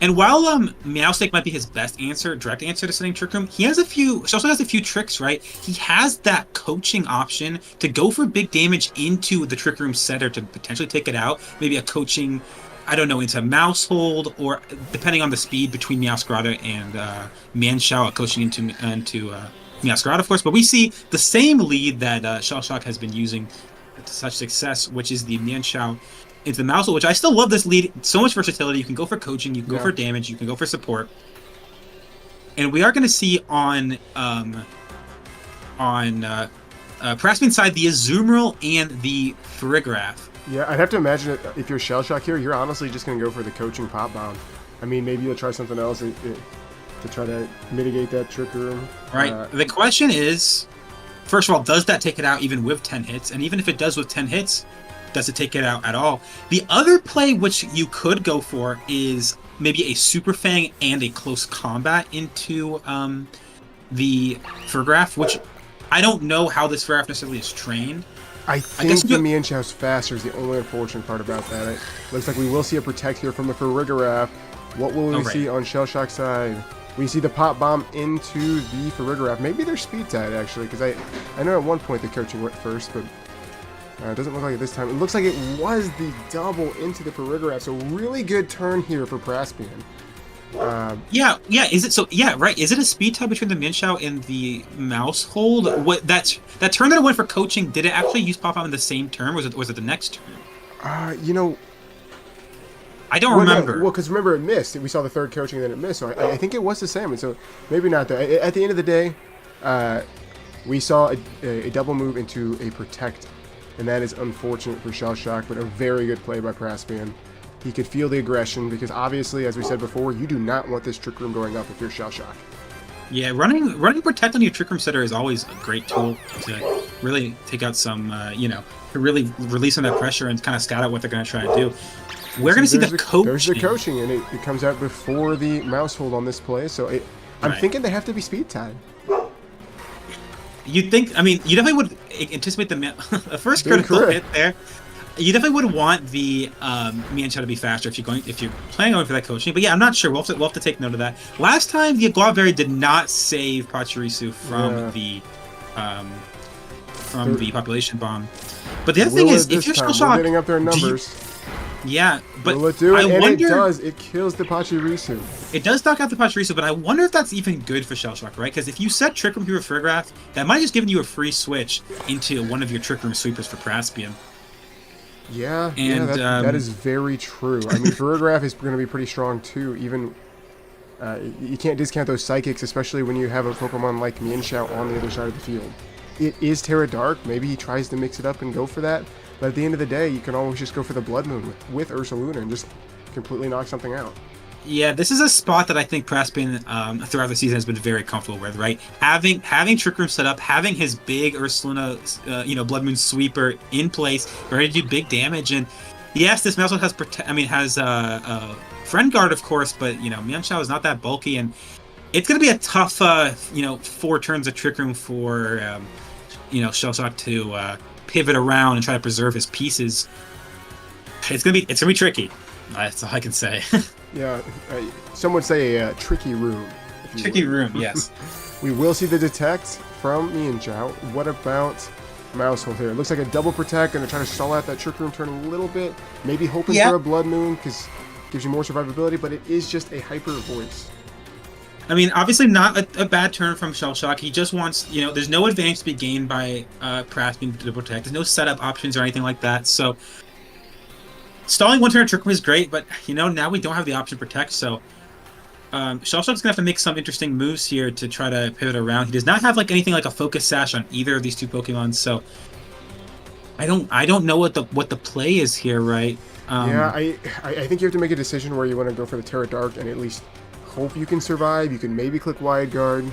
And while Meowstic might be his best direct answer to setting Trick Room, he also has a few tricks, right? He has that coaching option to go for big damage into the Trick Room setter to potentially take it out. Maybe a coaching, I don't know, into Mousehold, or depending on the speed between Meowscarada and Mienshao, coaching into Meowscarada, of course. But we see the same lead that Shellshock has been using to such success, which is the Mienshao into the Mousehold, which I still love this lead. So much versatility. You can go for coaching, you can go for damage, you can go for support. And we are going to see on Praspian's side the Azumarill and the Frigoraph. Yeah, I'd have to imagine if you're Shellshock here, you're honestly just going to go for the coaching pop bomb. I mean, maybe you'll try something else to try to mitigate that Trick Room. Right. The question is, first of all, does that take it out even with 10 hits? And even if it does with 10 hits, does it take it out at all? The other play which you could go for is maybe a Super Fang and a close combat into the Frigoraph, which I don't know how this Frigoraph necessarily is trained. I think the Mienshao's faster is the only unfortunate part about that. It looks like we will see a Protect here from the Frigoraph. What will we see on Shellshock's side? We see the Pop Bomb into the Frigoraph. Maybe they're speed tied, actually, because I know at one point the coaching went first, but it doesn't look like it this time. It looks like it was the double into the Frigoraph, so really good turn here for Praspian. Is it so? Yeah, right. Is it a speed tie between the Mienshao and the Mousehold? What that turn that it went for coaching? Did it actually use Pop Bomb in the same turn? Was it the next turn? I don't remember. Well, because remember it missed. We saw the third coaching and then it missed. So I think it was the same. And so maybe not. At the end of the day, we saw a double move into a Protect, and that is unfortunate for Shellshock, but a very good play by Praspian. He could feel the aggression because obviously, as we said before, you do not want this Trick Room going up if you're Shellshock. Yeah, running Protect on your Trick Room setter is always a great tool to really take out some, to really release some of that pressure and kind of scout out what they're going to try to do. We're going to see the coaching. There's the coaching, and it comes out before the Mousehold on this play, so I'm thinking they have to be speed tied. You'd think, you definitely would anticipate the first critical hit there. You definitely would want the Mienshao to be faster if you're planning on going for that coaching. But yeah, I'm not sure. We'll have to take note of that. Last time the Guaveri did not save Pachirisu from the population bomb. But the other thing is, if you're Shellshock, getting up their numbers. But will it do it? It does. It kills the Pachirisu. It does knock out the Pachirisu, but I wonder if that's even good for Shellshock, right? Because if you set Trick Room here with Frigoraph, that might have just given you a free switch into one of your Trick Room sweepers for Praspian. Yeah, that is very true. I mean, Frigoraph is going to be pretty strong too. Even you can't discount those Psychics, especially when you have a Pokemon like Mienshao on the other side of the field. It is Terra Dark. Maybe he tries to mix it up and go for that. But at the end of the day, you can always just go for the Blood Moon with Ursaluna and just completely knock something out. Yeah, this is a spot that I think Praspian throughout the season has been very comfortable with, right? Having Trick Room set up, having his big Ursaluna, Blood Moon sweeper in place, ready to do big damage, and yes, this Mousehold has Friend Guard, of course, but Mienshao is not that bulky, and it's going to be a tough 4 turns of Trick Room for Shellshock to pivot around and try to preserve his pieces. It's gonna be tricky. That's all I can say. Yeah, some would say a tricky room. Tricky room, yes. We will see the Detect from Mienshao. What about Mousehold here? It looks like a double Protect, going to try to stall out that Trick Room turn a little bit. Maybe hoping for a Blood Moon because it gives you more survivability, but it is just a Hyper Voice. Obviously not a bad turn from Shellshock. He just wants, there's no advantage to be gained by Praspian to Protect. There's no setup options or anything like that. So stalling one turn of Trick Room is great, but now we don't have the option to Protect. So Shellshock's gonna have to make some interesting moves here to try to pivot around. He does not have anything like a Focus Sash on either of these two Pokemon. So I don't know what the play is here, right? Yeah, I think you have to make a decision where you want to go for the Terra Dark and at least hope you can survive. You can maybe click Wide Guard,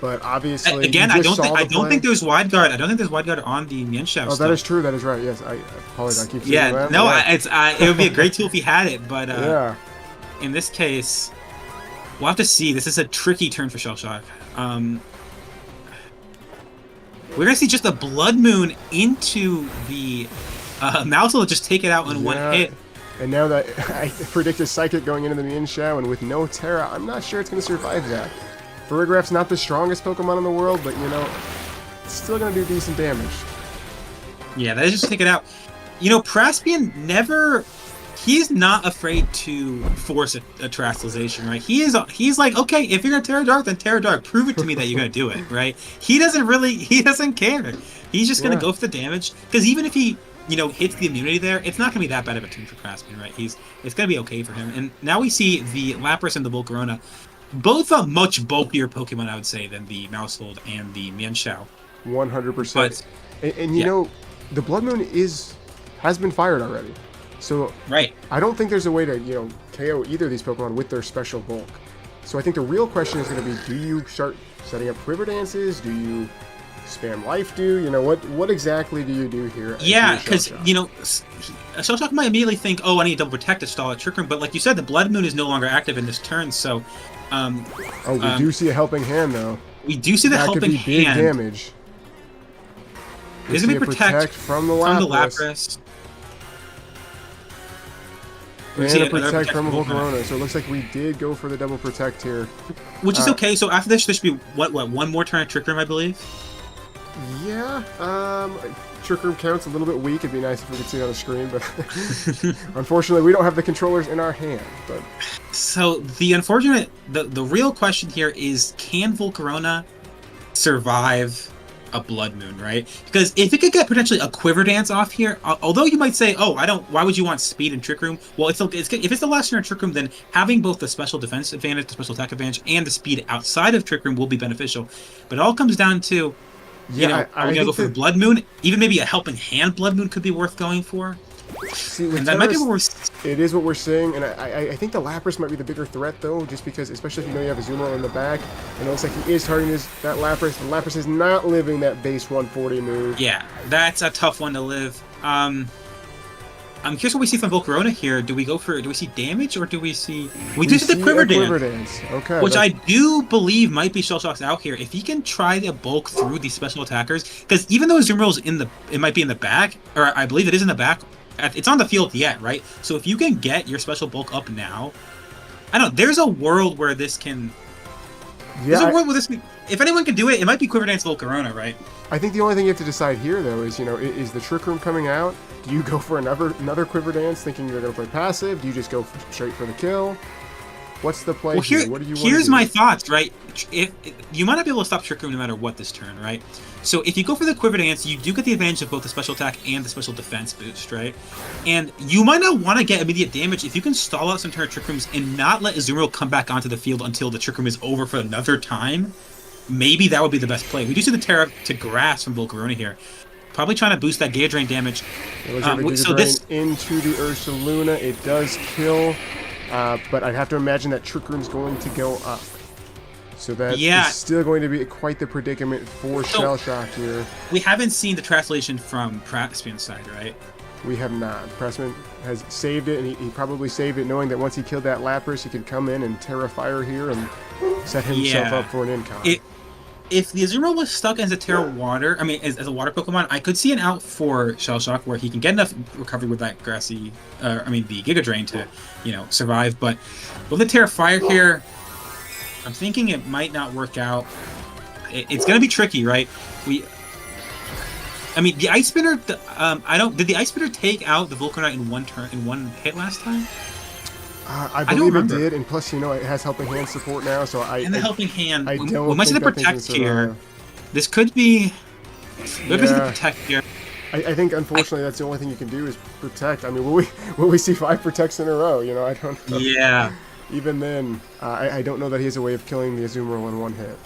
but obviously Again, you I just don't saw think the play. there's wide guard. I don't think there's wide guard on the Mienshao. Oh, that is true. That is right. Yes, I apologize. I keep saying Yeah, that. no, Yeah. it would be a great tool if he had it, but Yeah. in this case, we'll have to see. This is a tricky turn for Shellshock. We're gonna see just a Blood Moon into the Mouse will just take it out in one hit. And now that I predict a Psychic going into the Mienshao, and with no Terra, I'm not sure it's going to survive that. Farigiraf's not the strongest Pokemon in the world, but, you know, it's still going to do decent damage. Yeah, that is just take it out. You know, Praspian never... He's not afraid to force a terrestrialization, right? He's like, okay, if you're gonna Terra Dark, then Terra Dark. Prove it to me that you're gonna do it, right? He doesn't care. He's just gonna go for the damage, because even if he, you know, hits the immunity there, it's not gonna be that bad of a turn for Praspian, right? It's gonna be okay for him. And now we see the Lapras and the Volcarona, both a much bulkier Pokemon, I would say, than the Mousehold and the Mienshao. 100%. And you know, the Blood Moon has been fired already. So I don't think there's a way to, you know, KO either of these Pokemon with their special bulk. So I think the real question is going to be, do you start setting up Quiver Dances? Do you spam Life Dew? You know, what exactly do you do here? Yeah, because, you know, Shellshock might immediately think, oh, I need to double protect to stall at Trick Room, but like you said, the Blood Moon is no longer active in this turn, so... we do see a Helping Hand, though. We do see the Helping Hand. That could be big damage. There's going to be protect from the Lapras. And a protect from a Volcarona, so it looks like we did go for the double protect here. Which is okay, so after this, there should be, one more turn at Trick Room, I believe? Yeah, Trick Room counts a little bit weak. It'd be nice if we could see it on the screen, but unfortunately we don't have the controllers in our hand. But so the real question here is, can Volcarona survive a Blood Moon, right? Because if it could get potentially a Quiver Dance off here, although you might say, oh, why would you want speed in Trick Room? Well, if it's the last turn in Trick Room, then having both the special defense advantage, the special attack advantage, and the speed outside of Trick Room will be beneficial. But it all comes down to, you know, are we gonna go for the Blood Moon? Even maybe a Helping Hand Blood Moon could be worth going for. See, with and that might be what it is what we're seeing, and I think the Lapras might be the bigger threat, though, just because, especially if you know you have a Zoomer in the back, and it looks like he is targeting that Lapras. The Lapras is not living that base 140 move. Yeah, that's a tough one to live. I'm curious what we see from Volcarona here. Do we see damage, or do we see... We do see the Quiver Dance. Okay. Which I do believe might be Shellshock's out here. If he can try to bulk through these special attackers, because even though Zoomer's it might be in the back, or I believe it is in the back, it's on the field yet, right? So if you can get your special bulk up now, I don't know, there's a world where this can... Yeah, there's a world where this... If anyone can do it, it might be Quiver Dance Volcarona, right? I think the only thing you have to decide here, though, is, you know, is the Trick Room coming out? Do you go for another Quiver Dance thinking you're going to play passive? Do you just go straight for the kill? What's the play here? What do you want to do? Here's my thoughts, right? You might not be able to stop Trick Room no matter what this turn, right? So if you go for the Quiver Dance, you do get the advantage of both the special attack and the special defense boost, right? And you might not want to get immediate damage if you can stall out some turn Trick Rooms and not let Azumarill come back onto the field until the Trick Room is over for another time. Maybe that would be the best play. We do see the Terra to Grass from Volcarona here. Probably trying to boost that Giga Drain damage. So this into the Ursaluna, it does kill, but I'd have to imagine that Trick Room's going to go up. So that is still going to be quite the predicament for Shellshock here. We haven't seen the translation from Praspian's side, right? We have not. Praspian has saved it, and he probably saved it knowing that once he killed that Lapras, he could come in and Terra Fire here and set himself up for an incon. If the Azumarill was stuck as a Terra Water, I mean, as a water Pokemon, I could see an out for Shellshock where he can get enough recovery with that grassy, the Giga Drain to, you know, survive. But with the Terra Fire here, I'm thinking it might not work out. It's going to be tricky, right? I mean, the Ice Spinner, did the Ice Spinner take out the Volcarona in one hit last time? I believe it did, and plus, you know, it has Helping Hand support now, so And the Helping Hand, we might see the Protect here. This could be... the Protect here. I think, unfortunately, that's the only thing you can do is Protect. I mean, will we see 5 Protects in a row? You know, I don't know. Yeah. Even then, I don't know that he has a way of killing the Azumarill in one hit.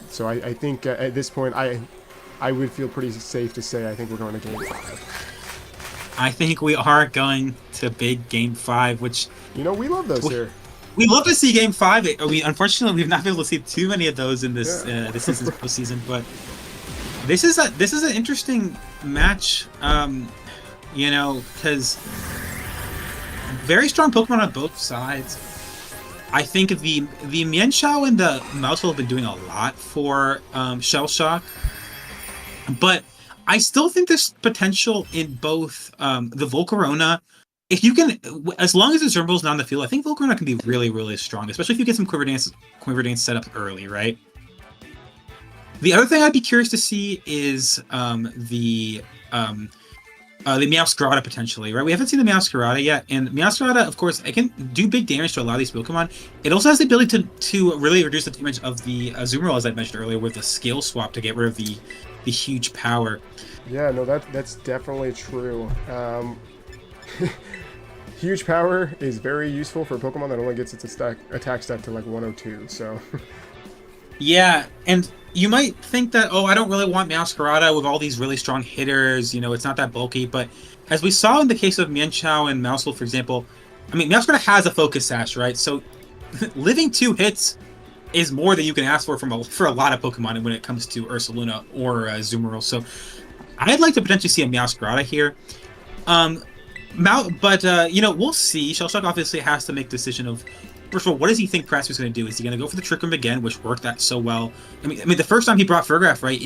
So I think at this point, I would feel pretty safe to say I think we're going to Game 5. I think we are going to big Game 5, which You know, we love those here. we love to see Game 5. Unfortunately, we've not been able to see too many of those in this Yeah. this season's postseason, but this is an interesting match, you know, because very strong Pokemon on both sides. I think the Mienshao and the Mousel have been doing a lot for Shellshock, but I still think there's potential in both the Volcarona. If you can, as long as the Zermble's not on the field, I think Volcarona can be really, really strong, especially if you get some Quiver Dance set up early, right? The other thing I'd be curious to see is the Meowscarada potentially, right? We haven't seen the Meowscarada yet, and Meowscarada, of course, it can do big damage to a lot of these Pokemon. It also has the ability to really reduce the damage of the Azumarill, as I mentioned earlier, with the Scale Swap to get rid of the huge power. Yeah, no, that's definitely true. Huge power is very useful for a Pokemon that only gets its attack stat to like 102, so... Yeah, and you might think that, oh, I don't really want Meowscarada with all these really strong hitters, you know, it's not that bulky, but as we saw in the case of Mienshao and Mousel, for example, I mean, Meowscarada has a Focus Sash, right? So living 2 hits is more than you can ask for a lot of Pokemon when it comes to Ursaluna or Azumarill. So I'd like to potentially see a Meowscarada here. You know, we'll see. Shellshock obviously has to make the decision of, first of all, what does he think Praspian's going to do? Is he going to go for the Trick Room again, which worked out so well? I mean, the first time he brought Fergraf, right,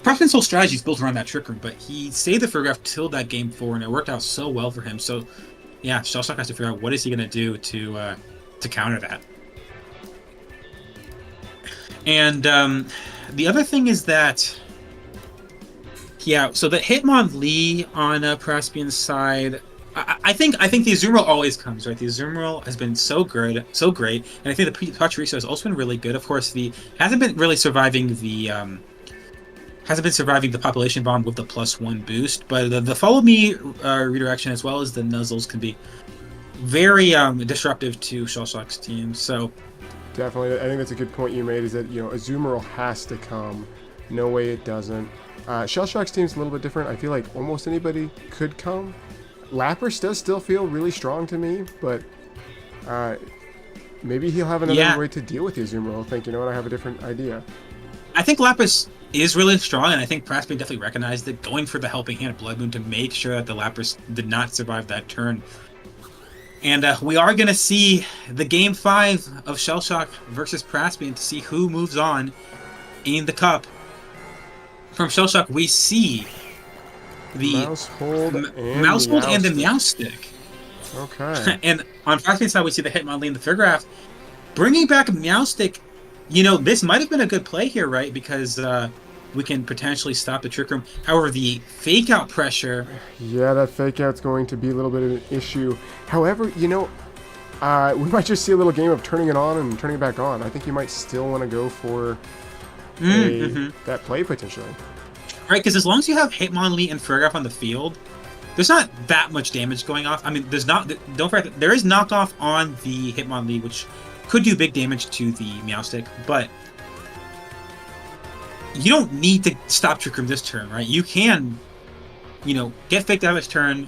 Praspian's whole strategy is built around that Trick Room, but he saved the Fergraf till that Game 4, and it worked out so well for him. So, yeah, Shellshock has to figure out what is he going to do to counter that. And the other thing is that, yeah, so the Hitmonlee on Praspian's side, I think the Azumarill always comes, right? The Azumarill has been so great, and I think the Pachirisu has also been really good. Of course, hasn't been surviving the population bomb with the +1 boost, but the Follow Me redirection as well as the Nuzzles can be very disruptive to Shellshock's team. So Definitely, I think that's a good point you made, is that, you know, Azumarill has to come. No way it doesn't. Shellshock's team's a little bit different. I feel like almost anybody could come. Lapras does still feel really strong to me, but maybe he'll have another way to deal with the Azumarill. I think, you know what, I have a different idea. I think Lapras is really strong, and I think Praspian definitely recognized it, going for the Helping Hand of Blood Moon to make sure that the Lapras did not survive that turn. And we are going to see the Game 5 of Shellshock versus Praspian to see who moves on in the Cup. From Shellshock, we see the Mousehold and the Meowstick. Okay. And on Praspian's side, we see the Hitmonlee and the Fergraf. Bringing back Meowstick, you know, this might have been a good play here, right? Because we can potentially stop the Trick Room. However, the fake-out pressure... Yeah, that fake-out's going to be a little bit of an issue. However, you know, we might just see a little game of turning it on and turning it back on. I think you might still want to go for that play, potentially. Right, because as long as you have Hitmonlee and Fergraf on the field, there's not that much damage going off. I mean, there's not... Don't forget, there is knockoff on the Hitmonlee, which could do big damage to the Meowstick, but you don't need to stop Trick Room this turn, right? You can, you know, get faked out of this turn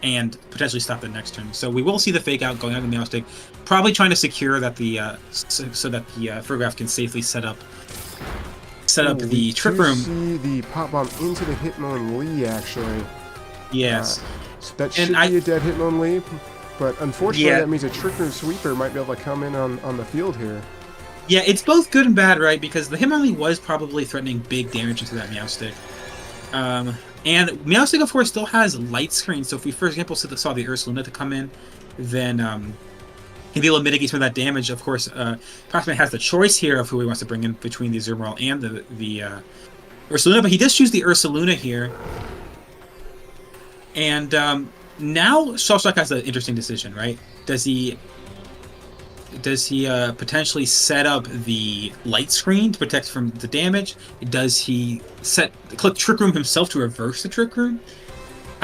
and potentially stop the next turn. So we will see the fake out going on the Meowstick, probably trying to secure that the so that the Fergraf can safely set up the Trick Room. See the pop bomb into the Hitmonlee, actually. Yes. So that should be a dead Hitmonlee, but unfortunately that means a Trick Room sweeper might be able to come in on the field here. Yeah, it's both good and bad, right? Because the Hitmonlee was probably threatening big damage into that Meowstick. And Meowstick, of course, still has Light Screen, so if we, for example, saw the Ursaluna to come in, then he'd be able to mitigate some of that damage. Of course, Praspian has the choice here of who he wants to bring in between the Azumarill and the Ursaluna, but he does choose the Ursaluna here. And now Shellshock has an interesting decision, right? Does he potentially set up the Light Screen to protect from the damage? Does he click Trick Room himself to reverse the Trick Room?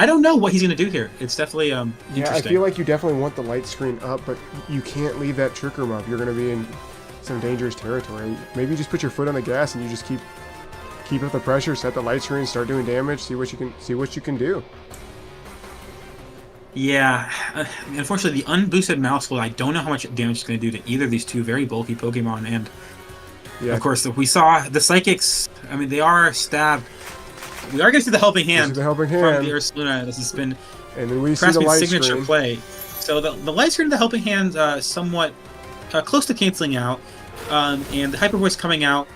I don't know what he's going to do here. It's definitely interesting. Yeah, I feel like you definitely want the Light Screen up, but you can't leave that Trick Room up. You're going to be in some dangerous territory. Maybe you just put your foot on the gas and you just keep keep up the pressure, set the light screen, start doing damage, see what you can do. Yeah, unfortunately, the unboosted Mousehold, I don't know how much damage it's going to do to either of these two very bulky Pokemon. And Yeah. of course, we saw the Psychics. I mean, they are stabbed. We are going to see the helping hand, the helping from hand. the Ursaluna. This has been And then we see the Praspian's light signature screen. play. So the light screen and the helping hand somewhat close to canceling out, and the Hyper Voice coming out.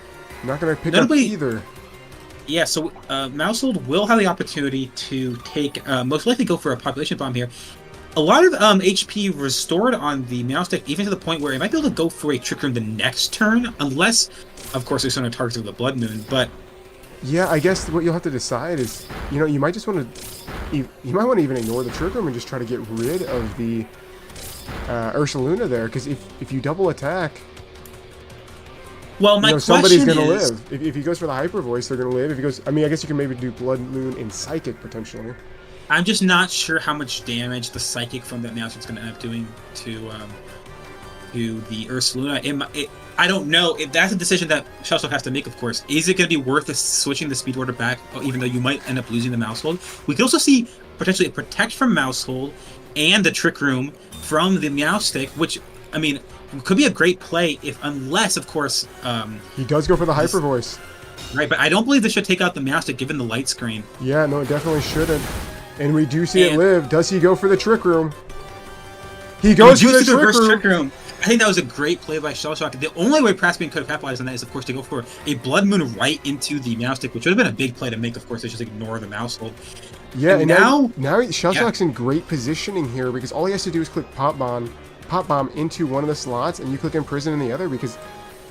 Not going to pick Notably- up either. Yeah, so Mousehold will have the opportunity to take, most likely go for a Population Bomb here. A lot of HP restored on the Meowstic, even to the point where it might be able to go for a Trick Room the next turn, unless, of course, there's no targets of the Blood Moon. But Yeah, I guess what you'll have to decide is, you might just want to, you might want to even ignore the Trick Room and just try to get rid of the Ursaluna there, because if you double attack, well, my somebody's question going to is, live. If he goes for the Hyper Voice, they're going to live. If he goes, I mean, I guess you can maybe do Blood Moon in Psychic potentially. I'm just not sure how much damage the Psychic from that Meowstic's going to end up doing to the Ursaluna. I don't know. That's a decision that Shellshock has to make, of course. Is it going to be worth switching the Speed Order back, even though you might end up losing the Mousehold? We could also see potentially a Protect from Mousehold and the Trick Room from the Meowstic, which, I mean, could be a great play unless, of course... He does go for the Hyper Voice. Right, but I don't believe this should take out the Meowstic given the light screen. Yeah, no, it definitely shouldn't. And we do see it And- live. Does he go for the Trick Room? He goes for the Reduce Trick Room. Trick Room. I think that was a great play by Shellshock. The only way Praspian could have capitalized on that is, of course, to go for a Blood Moon right into the Meowstic, which would have been a big play to make, of course, to just ignore the Mousehold. Yeah, and now Shellshock's in great positioning here because all he has to do is click Pop Bomb into one of the slots, and you click Imprison in the other, because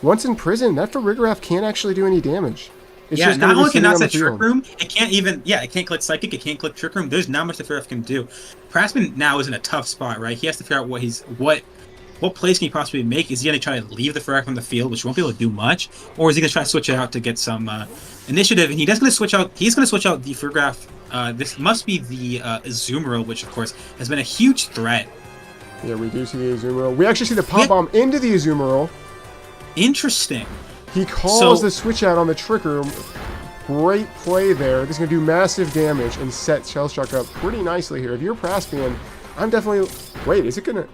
once in prison, that Farigiraf can't actually do any damage. It's Yeah, just not gonna be only sitting can on that the Trick field. Room, it can't even, it can't click Psychic, it can't click Trick Room. There's not much the Farigiraf can do. Praspian now is in a tough spot, right? He has to figure out what plays can he possibly make. Is he going to try to leave the Farigiraf from the field, which won't be able to do much, or is he going to try to switch it out to get some initiative? And he's going to switch out the Farigiraf. This must be the Azumarill, which, of course, has been a huge threat. Yeah, we do see the Azumarill. We actually see the Pop Bomb into the Azumarill. Interesting. He calls So- the switch out on the Trick Room. Great play there. This is going to do massive damage and set Shellshock up pretty nicely here. If you're Praspian, I'm definitely... Wait, is it going to...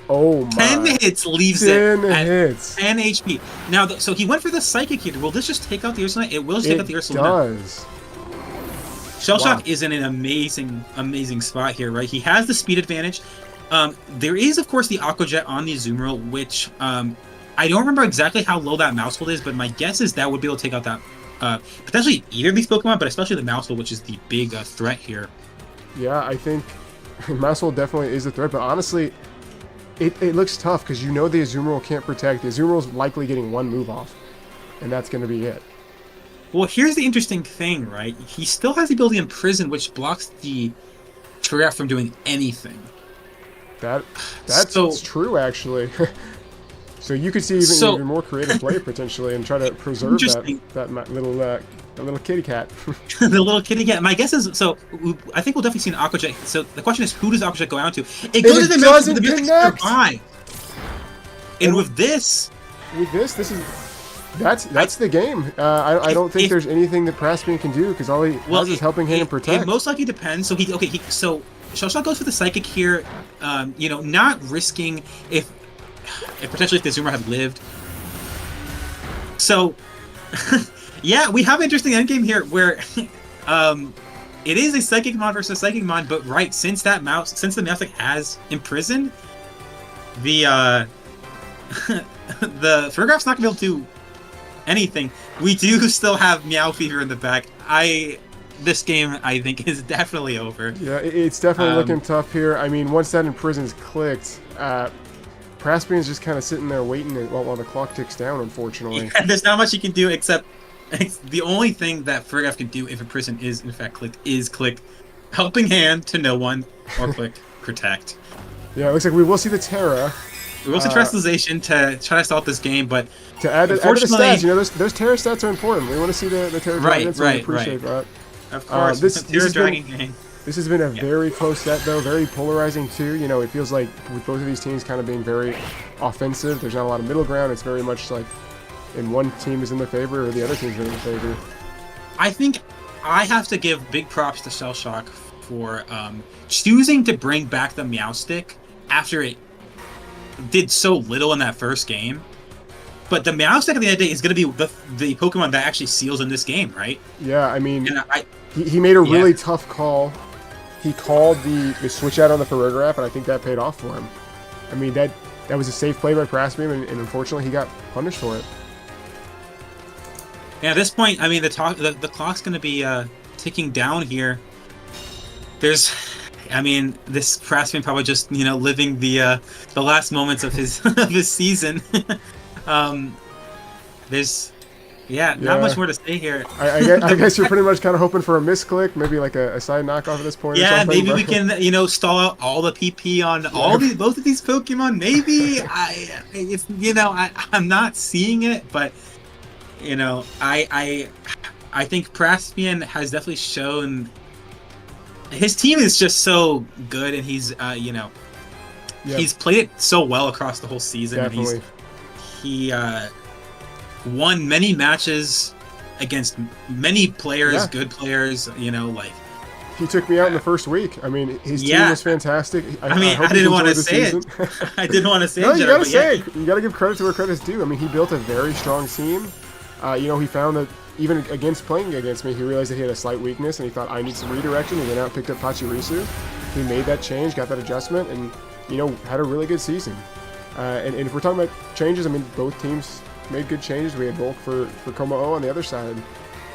Oh my. 10 hits leaves 10 it at hits. 10 HP. Now, so he went for the Psychic here. Will this just take out the Ursaluna? It will just take out the It Ursaluna. does. Shellshock Wow. is in an amazing spot here, right? He has the speed advantage. There is, of course, the Aqua Jet on the Azumarill, which I don't remember exactly how low that Mousehold is, but my guess is that would be able to take out that potentially either of these Pokemon, but especially the Mousehold, which is the big threat here. Yeah, I think Mousehold definitely is a threat, but honestly, it looks tough because you know the Azumarill can't protect. The Azumarill's likely getting one move off, and that's going to be it. Well, here's the interesting thing, right? He still has the ability Imprison, which blocks the Farigiraf from doing anything. That's So- true, actually. So you could see even more creative play potentially and try to preserve Interesting. that little kitty cat. The little kitty cat. My guess is, I think we'll definitely see an Aqua Jet. So the question is, who does Aqua Jet go out to? It goes to the doesn't Mousehold, the connect! survive. And with this, With this is that's the game. I don't think If- there's anything that Praspian can do because all he has is helping hand and It protect. most likely depends. So so Shellshock goes for the Psychic here. Not risking if potentially if the Zoomer had lived. So, yeah, we have an interesting endgame here where it is a Psychic Mon versus a Psychic Mon, but right, since the Meowstic has imprisoned, the the Farigiraf's not gonna be able to do anything. We do still have Meow Fever in the back. This game, I think, is definitely over. Yeah, it's definitely looking tough here. I mean, once that imprison's clicked, Praspian's just kind of sitting there waiting while the clock ticks down, unfortunately. Yeah, there's not much you can do except the only thing that Farigiraf can do if a prison is in fact clicked is click Helping Hand to no one or click Protect. Yeah, it looks like we will see the Terra. We will see Terastallization to try to start this game, but To add to the unfortunately- stats, those Terra stats are important. We want to see the Terra Right, Dragon, so we right, appreciate that. of course, this Terra has been- Dragon game. This has been a very close set, though, very polarizing, too. It feels like with both of these teams kind of being very offensive, there's not a lot of middle ground. It's very much like and one team is in their favor or the other team's in their favor. I think I have to give big props to Shellshock for choosing to bring back the Meow Stick after it did so little in that first game. But the Meow Stick at the end of the day is going to be the Pokemon that actually seals in this game, right? Yeah, I mean, And he made a really tough call. He called the switch out on the Paragraph, and I think that paid off for him. I mean, that was a safe play by Praspian, and unfortunately he got punished for it. Yeah, at this point, I mean, the clock's going to be ticking down here. This Praspian probably just living the last moments of his of his season. There's not much more to say here. I guess you're pretty much kind of hoping for a misclick, maybe like a side knockoff at this point. Yeah, or something, maybe we can stall out all the PP on both of these Pokemon. Maybe I'm not seeing it, but I think Praspian has definitely shown his team is just so good, and he's he's played it so well across the whole season. Definitely. And he won many matches against many players, good players. He took me out in the first week. I mean, his team was fantastic. I didn't want to say it. I didn't want to say it. No, you gotta say it. You gotta give credit to where credit's due. I mean, he built a very strong team. He found that even playing against me, he realized that he had a slight weakness, and he thought, I need some redirection. He went out and picked up Pachirisu. He made that change, got that adjustment, and had a really good season. And if we're talking about changes, I mean, both teams made good changes. We had Volk for Como-O on the other side,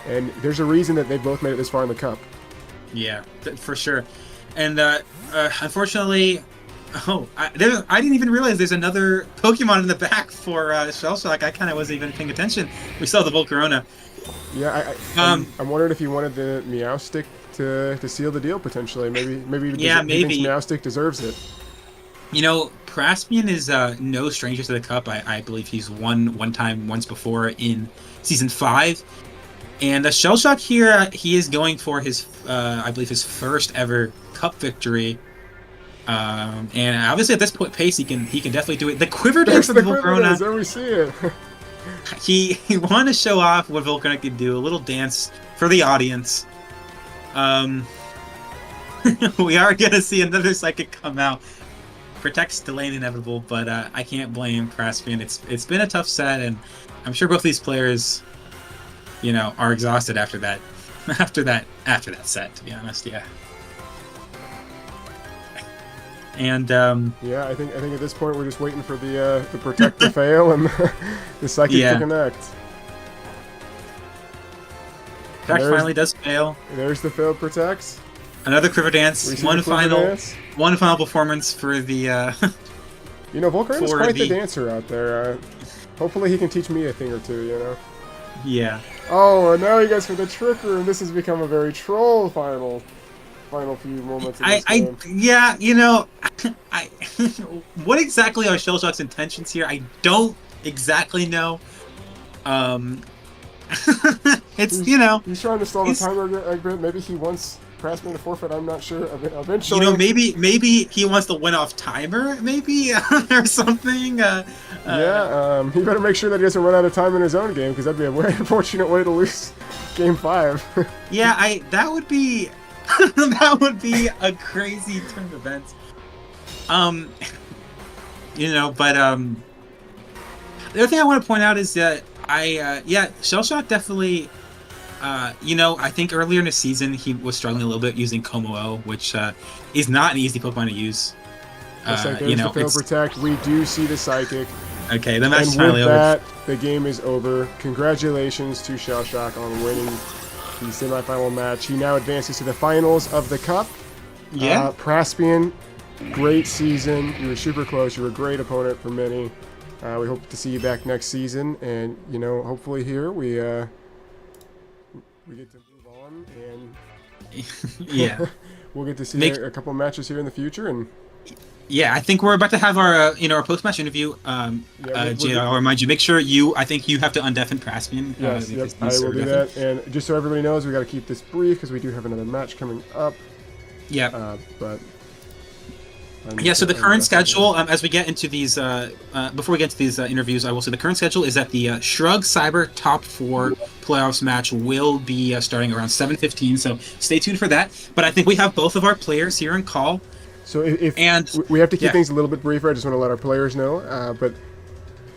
and there's a reason that they both made it this far in the Cup. Yeah, for sure. And unfortunately, I didn't even realize there's another Pokemon in the back for Shellshock. I kind of wasn't even paying attention. We saw the Volcarona. Yeah, I'm wondering if you wanted the Meow Stick to seal the deal potentially. Maybe. He thinks Meow Stick deserves it. Praspian is no stranger to the Cup. I believe he's won once before in Season 5. And Shellshock here, he is going for his, I believe, his first ever Cup victory. And obviously at this pace, he can definitely do it. The Quiver Dance of the Volcarona. There we see it. He wanted to show off what Volcarona could do. A little dance for the audience. We are going to see another Psychic come out. Protect's delaying the inevitable, but I can't blame Praspian. It's been a tough set, and I'm sure both these players, are exhausted after that set. To be honest, yeah. And I think at this point we're just waiting for the Protect to fail and the Psychic to connect. Protect finally does fail. There's the failed Protects. Another Quiver Dance. One final performance for the. Volcarina's quite the dancer out there. Hopefully he can teach me a thing or two. Yeah. Oh, and now he goes for the Trick Room. This has become a very troll final few moments of this game. What exactly are Shellshock's intentions here? I don't exactly know. It's he's trying to stall the timer a bit. Maybe he wants Praspian to forfeit. I'm not sure. Eventually, maybe he wants to win off timer, maybe or something. He better make sure that he doesn't run out of time in his own game, because that'd be a very unfortunate way to lose Game 5. Yeah, that would be that would be a crazy turn of events. But the other thing I want to point out is that Shellshock definitely. I think earlier in the season he was struggling a little bit using Como-O, which is not an easy Pokemon to use. The fail Protect. We do see the Psychic. Okay, the match is finally over. And with that, the game is over. Congratulations to Shellshock on winning the semifinal match. He now advances to the finals of the Cup. Yeah. Praspian, great season. You were super close. You were a great opponent for many. We hope to see you back next season, and hopefully here we get to move on, and we'll get to see a couple matches here in the future. And I think we're about to have our our post-match interview. I'll remind you, make sure I think you have to undeafen Praspian. Yes, I will do that. And just so everybody knows, we got to keep this brief because we do have another match coming up. Yeah. But Yeah, so the current schedule, as we get into these, before we get to these interviews, I will say the current schedule is that the Shrug Cyber Top 4 playoffs match will be starting around 7:15, so stay tuned for that. But I think we have both of our players here in call. So if And we have to keep yeah. things a little bit briefer, I just want to let our players know. But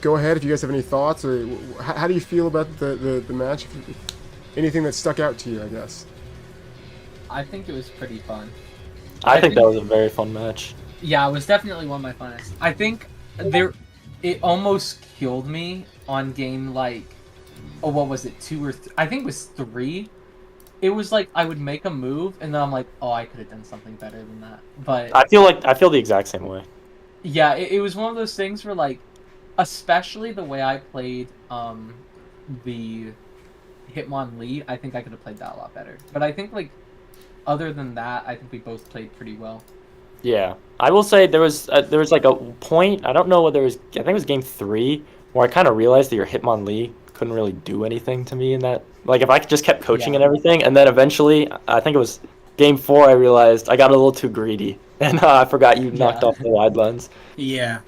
go ahead if you guys have any thoughts, or how do you feel about the match? If anything that stuck out to you, I guess. I think it was pretty fun. I think that was a very fun match. Yeah, it was definitely one of my funnest. I think it almost killed me on game what was it, 2 or I think it was 3. It was like I would make a move and then I'm like, oh, I could have done something better than that. But I feel the exact same way. yeah, it was one of those things where like, especially the way I played the Hitmonlee, I think I could have played that a lot better. But I think like, other than that, I think we both played pretty well. Yeah, I will say there was like a point, I don't know whether it was, I think it was game 3, where I kind of realized that your Hitmonlee couldn't really do anything to me in that. Like if I just kept coaching and everything, and then eventually, I think it was game 4, I realized I got a little too greedy, and I forgot you knocked off the wide lens. Yeah.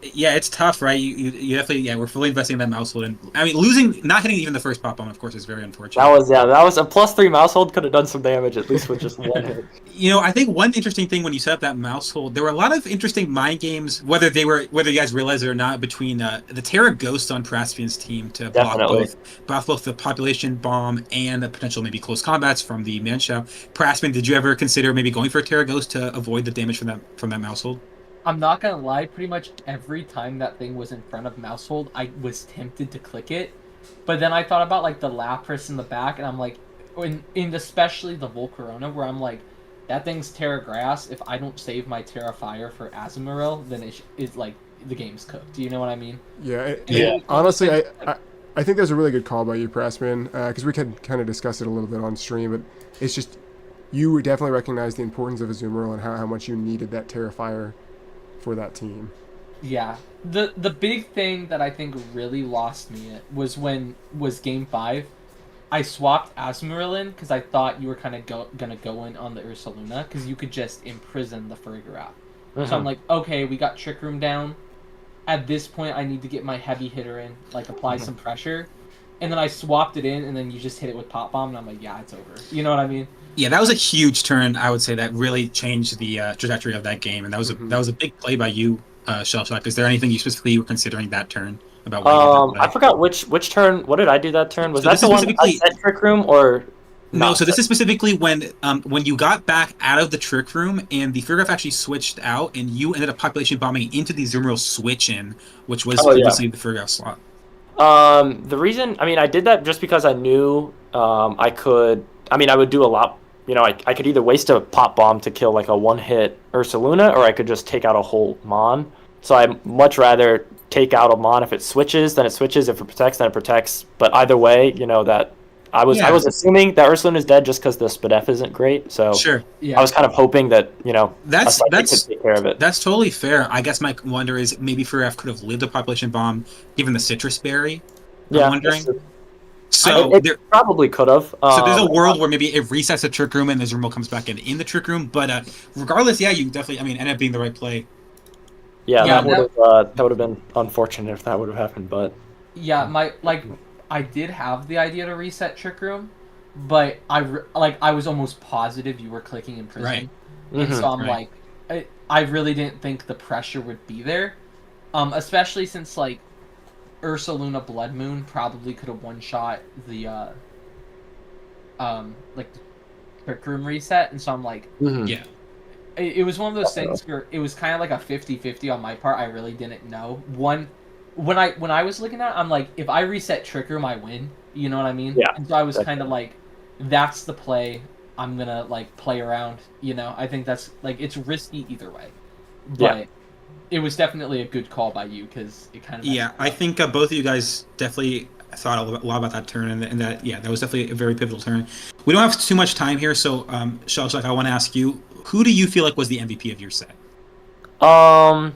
Yeah, it's tough, right? You definitely, we're fully investing in that mouse hold, and I mean, not hitting even the first pop bomb, of course, is very unfortunate. That was a +3 mouse hold, could have done some damage at least with just one hit. I think one interesting thing when you set up that mouse hold, there were a lot of interesting mind games, whether you guys realize it or not, between the Terra Ghost on Praspian's team to block both the population bomb and the potential maybe close combats from the Manshao. Praspian, did you ever consider maybe going for a Terra Ghost to avoid the damage from that mouse hold? I'm not gonna lie, pretty much every time that thing was in front of Mousehold, I was tempted to click it. But then I thought about like the Lapras in the back, and I'm like, in especially the Volcarona, where I'm like, that thing's Terra Grass. If I don't save my Terra Fire for Azumarill, then it's like the game's cooked. Do you know what I mean? Yeah. Honestly, I think that's a really good call by you, Praspian, because we could kind of discuss it a little bit on stream, but it's just you definitely recognize the importance of Azumarill and how much you needed that Terra Fire for that team. Yeah. The big thing that I think really lost me was game 5. I swapped Azumarill in because I thought you were kind of gonna go in on the Ursaluna because you could just imprison the Farigiraf. So I'm like, okay, we got Trick Room down. At this point, I need to get my heavy hitter in, like apply some pressure. And then I swapped it in, and then you just hit it with Pop Bomb, and I'm like, yeah, it's over. You know what I mean? Yeah, that was a huge turn. I would say that really changed the trajectory of that game, and that was a big play by you, Shellshock. Is there anything you specifically were considering that turn about? I forgot which turn. What did I do that turn? Was that the one I set Trick Room or? No, so this is specifically when you got back out of the Trick Room and the Farigiraf actually switched out, and you ended up population bombing into the Azumarill switch in, which was obviously the Farigiraf slot. The reason, I did that just because I knew I could. I would do a lot. I could either waste a pop bomb to kill like a one-hit Ursaluna, or I could just take out a whole Mon. So I'd much rather take out a Mon. If it switches, then it switches. If it protects, then it protects. But either way, that I was assuming that Ursaluna is dead just because the SPDF isn't great. So sure. I was kind of hoping that that's could take care of it. That's totally fair. I guess my wonder is maybe Farigiraf could have lived a population bomb given the citrus berry. I'm wondering. So it probably could have. So there's a world where maybe it resets the Trick Room and Azumarill comes back in the Trick Room. But regardless, you definitely, ended up being the right play. Yeah, that would have been unfortunate if that would have happened. But I did have the idea to reset Trick Room, but I was almost positive you were clicking in prison, right? And so I'm like, I really didn't think the pressure would be there, especially since like Ursaluna Blood Moon probably could have one-shot the Trick Room reset, and so I'm like, yeah. It was one of those things where it was kind of like a 50-50 on my part. I really didn't know. When I was looking at it, I'm like, if I reset Trick Room, I win. You know what I mean? Yeah. And so I was kind of like, that's the play. I'm gonna like play around. I think that's like it's risky either way, but it was definitely a good call by you because it kind of I think both of you guys definitely thought a lot about that turn, and that that was definitely a very pivotal turn. We don't have too much time here, so Shellshock, I want to ask you, who do you feel like was the MVP of your set? I'm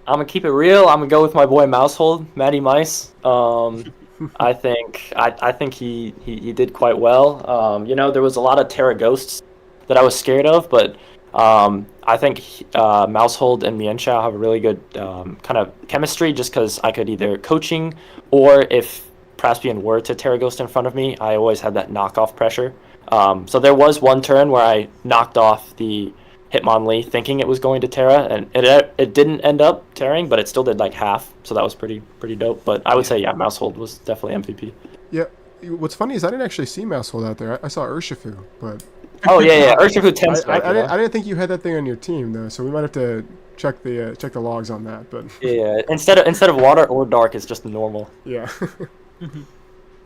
gonna keep it real. I'm gonna go with my boy Mousehold, Matty Mice. I think he did quite well. There was a lot of Terra Ghosts that I was scared of, but I think Mousehold and Mienshao have a really good kind of chemistry just because I could either coaching or if Praspian were to Terra Ghost in front of me, I always had that knockoff pressure. So there was one turn where I knocked off the Hitmonlee thinking it was going to Terra, and it didn't end up tearing, but it still did like half, so that was pretty dope. But I would say, yeah, Mousehold was definitely MVP. Yeah. What's funny is I didn't actually see Mousehold out there. I saw Urshifu, but Oh yeah, Urshifu 10 I didn't think you had that thing on your team though, so we might have to check the logs on that. But yeah, instead of water or dark, it's just normal. yeah.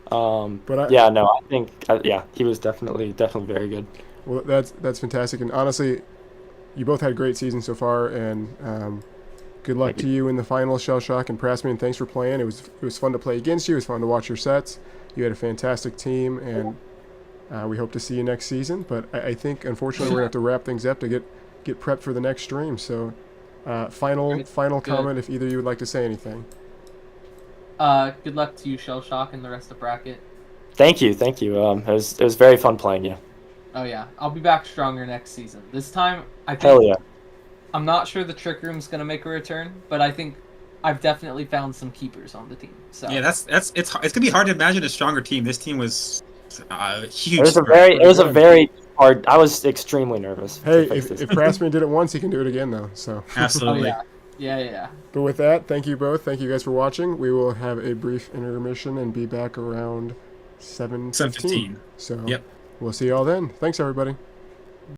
But yeah, no, I think yeah, he was definitely very good. Well, that's fantastic, and honestly, you both had great seasons so far, and good luck to you in the final, Shellshock and Praspian. Thanks for playing. It was fun to play against you. It was fun to watch your sets. You had a fantastic team, and we hope to see you next season. But I think, unfortunately, we're going to have to wrap things up to get prepped for the next stream. So, final comment, if either of you would like to say anything. Good luck to you, Shellshock, and the rest of bracket. Thank you. It was very fun playing you. Oh yeah, I'll be back stronger next season. This time, I think. Hell yeah. I'm not sure the Trick Room's gonna make a return, but I think I've definitely found some keepers on the team. So yeah, it's gonna be hard to imagine a stronger team. This team was huge. It was a very hard. I was extremely nervous. Hey, if Praspian did it once, he can do it again though. So absolutely. Oh, yeah. But with that, thank you both. Thank you guys for watching. We will have a brief intermission and be back around 7:15. So yep. We'll see you all then. Thanks everybody.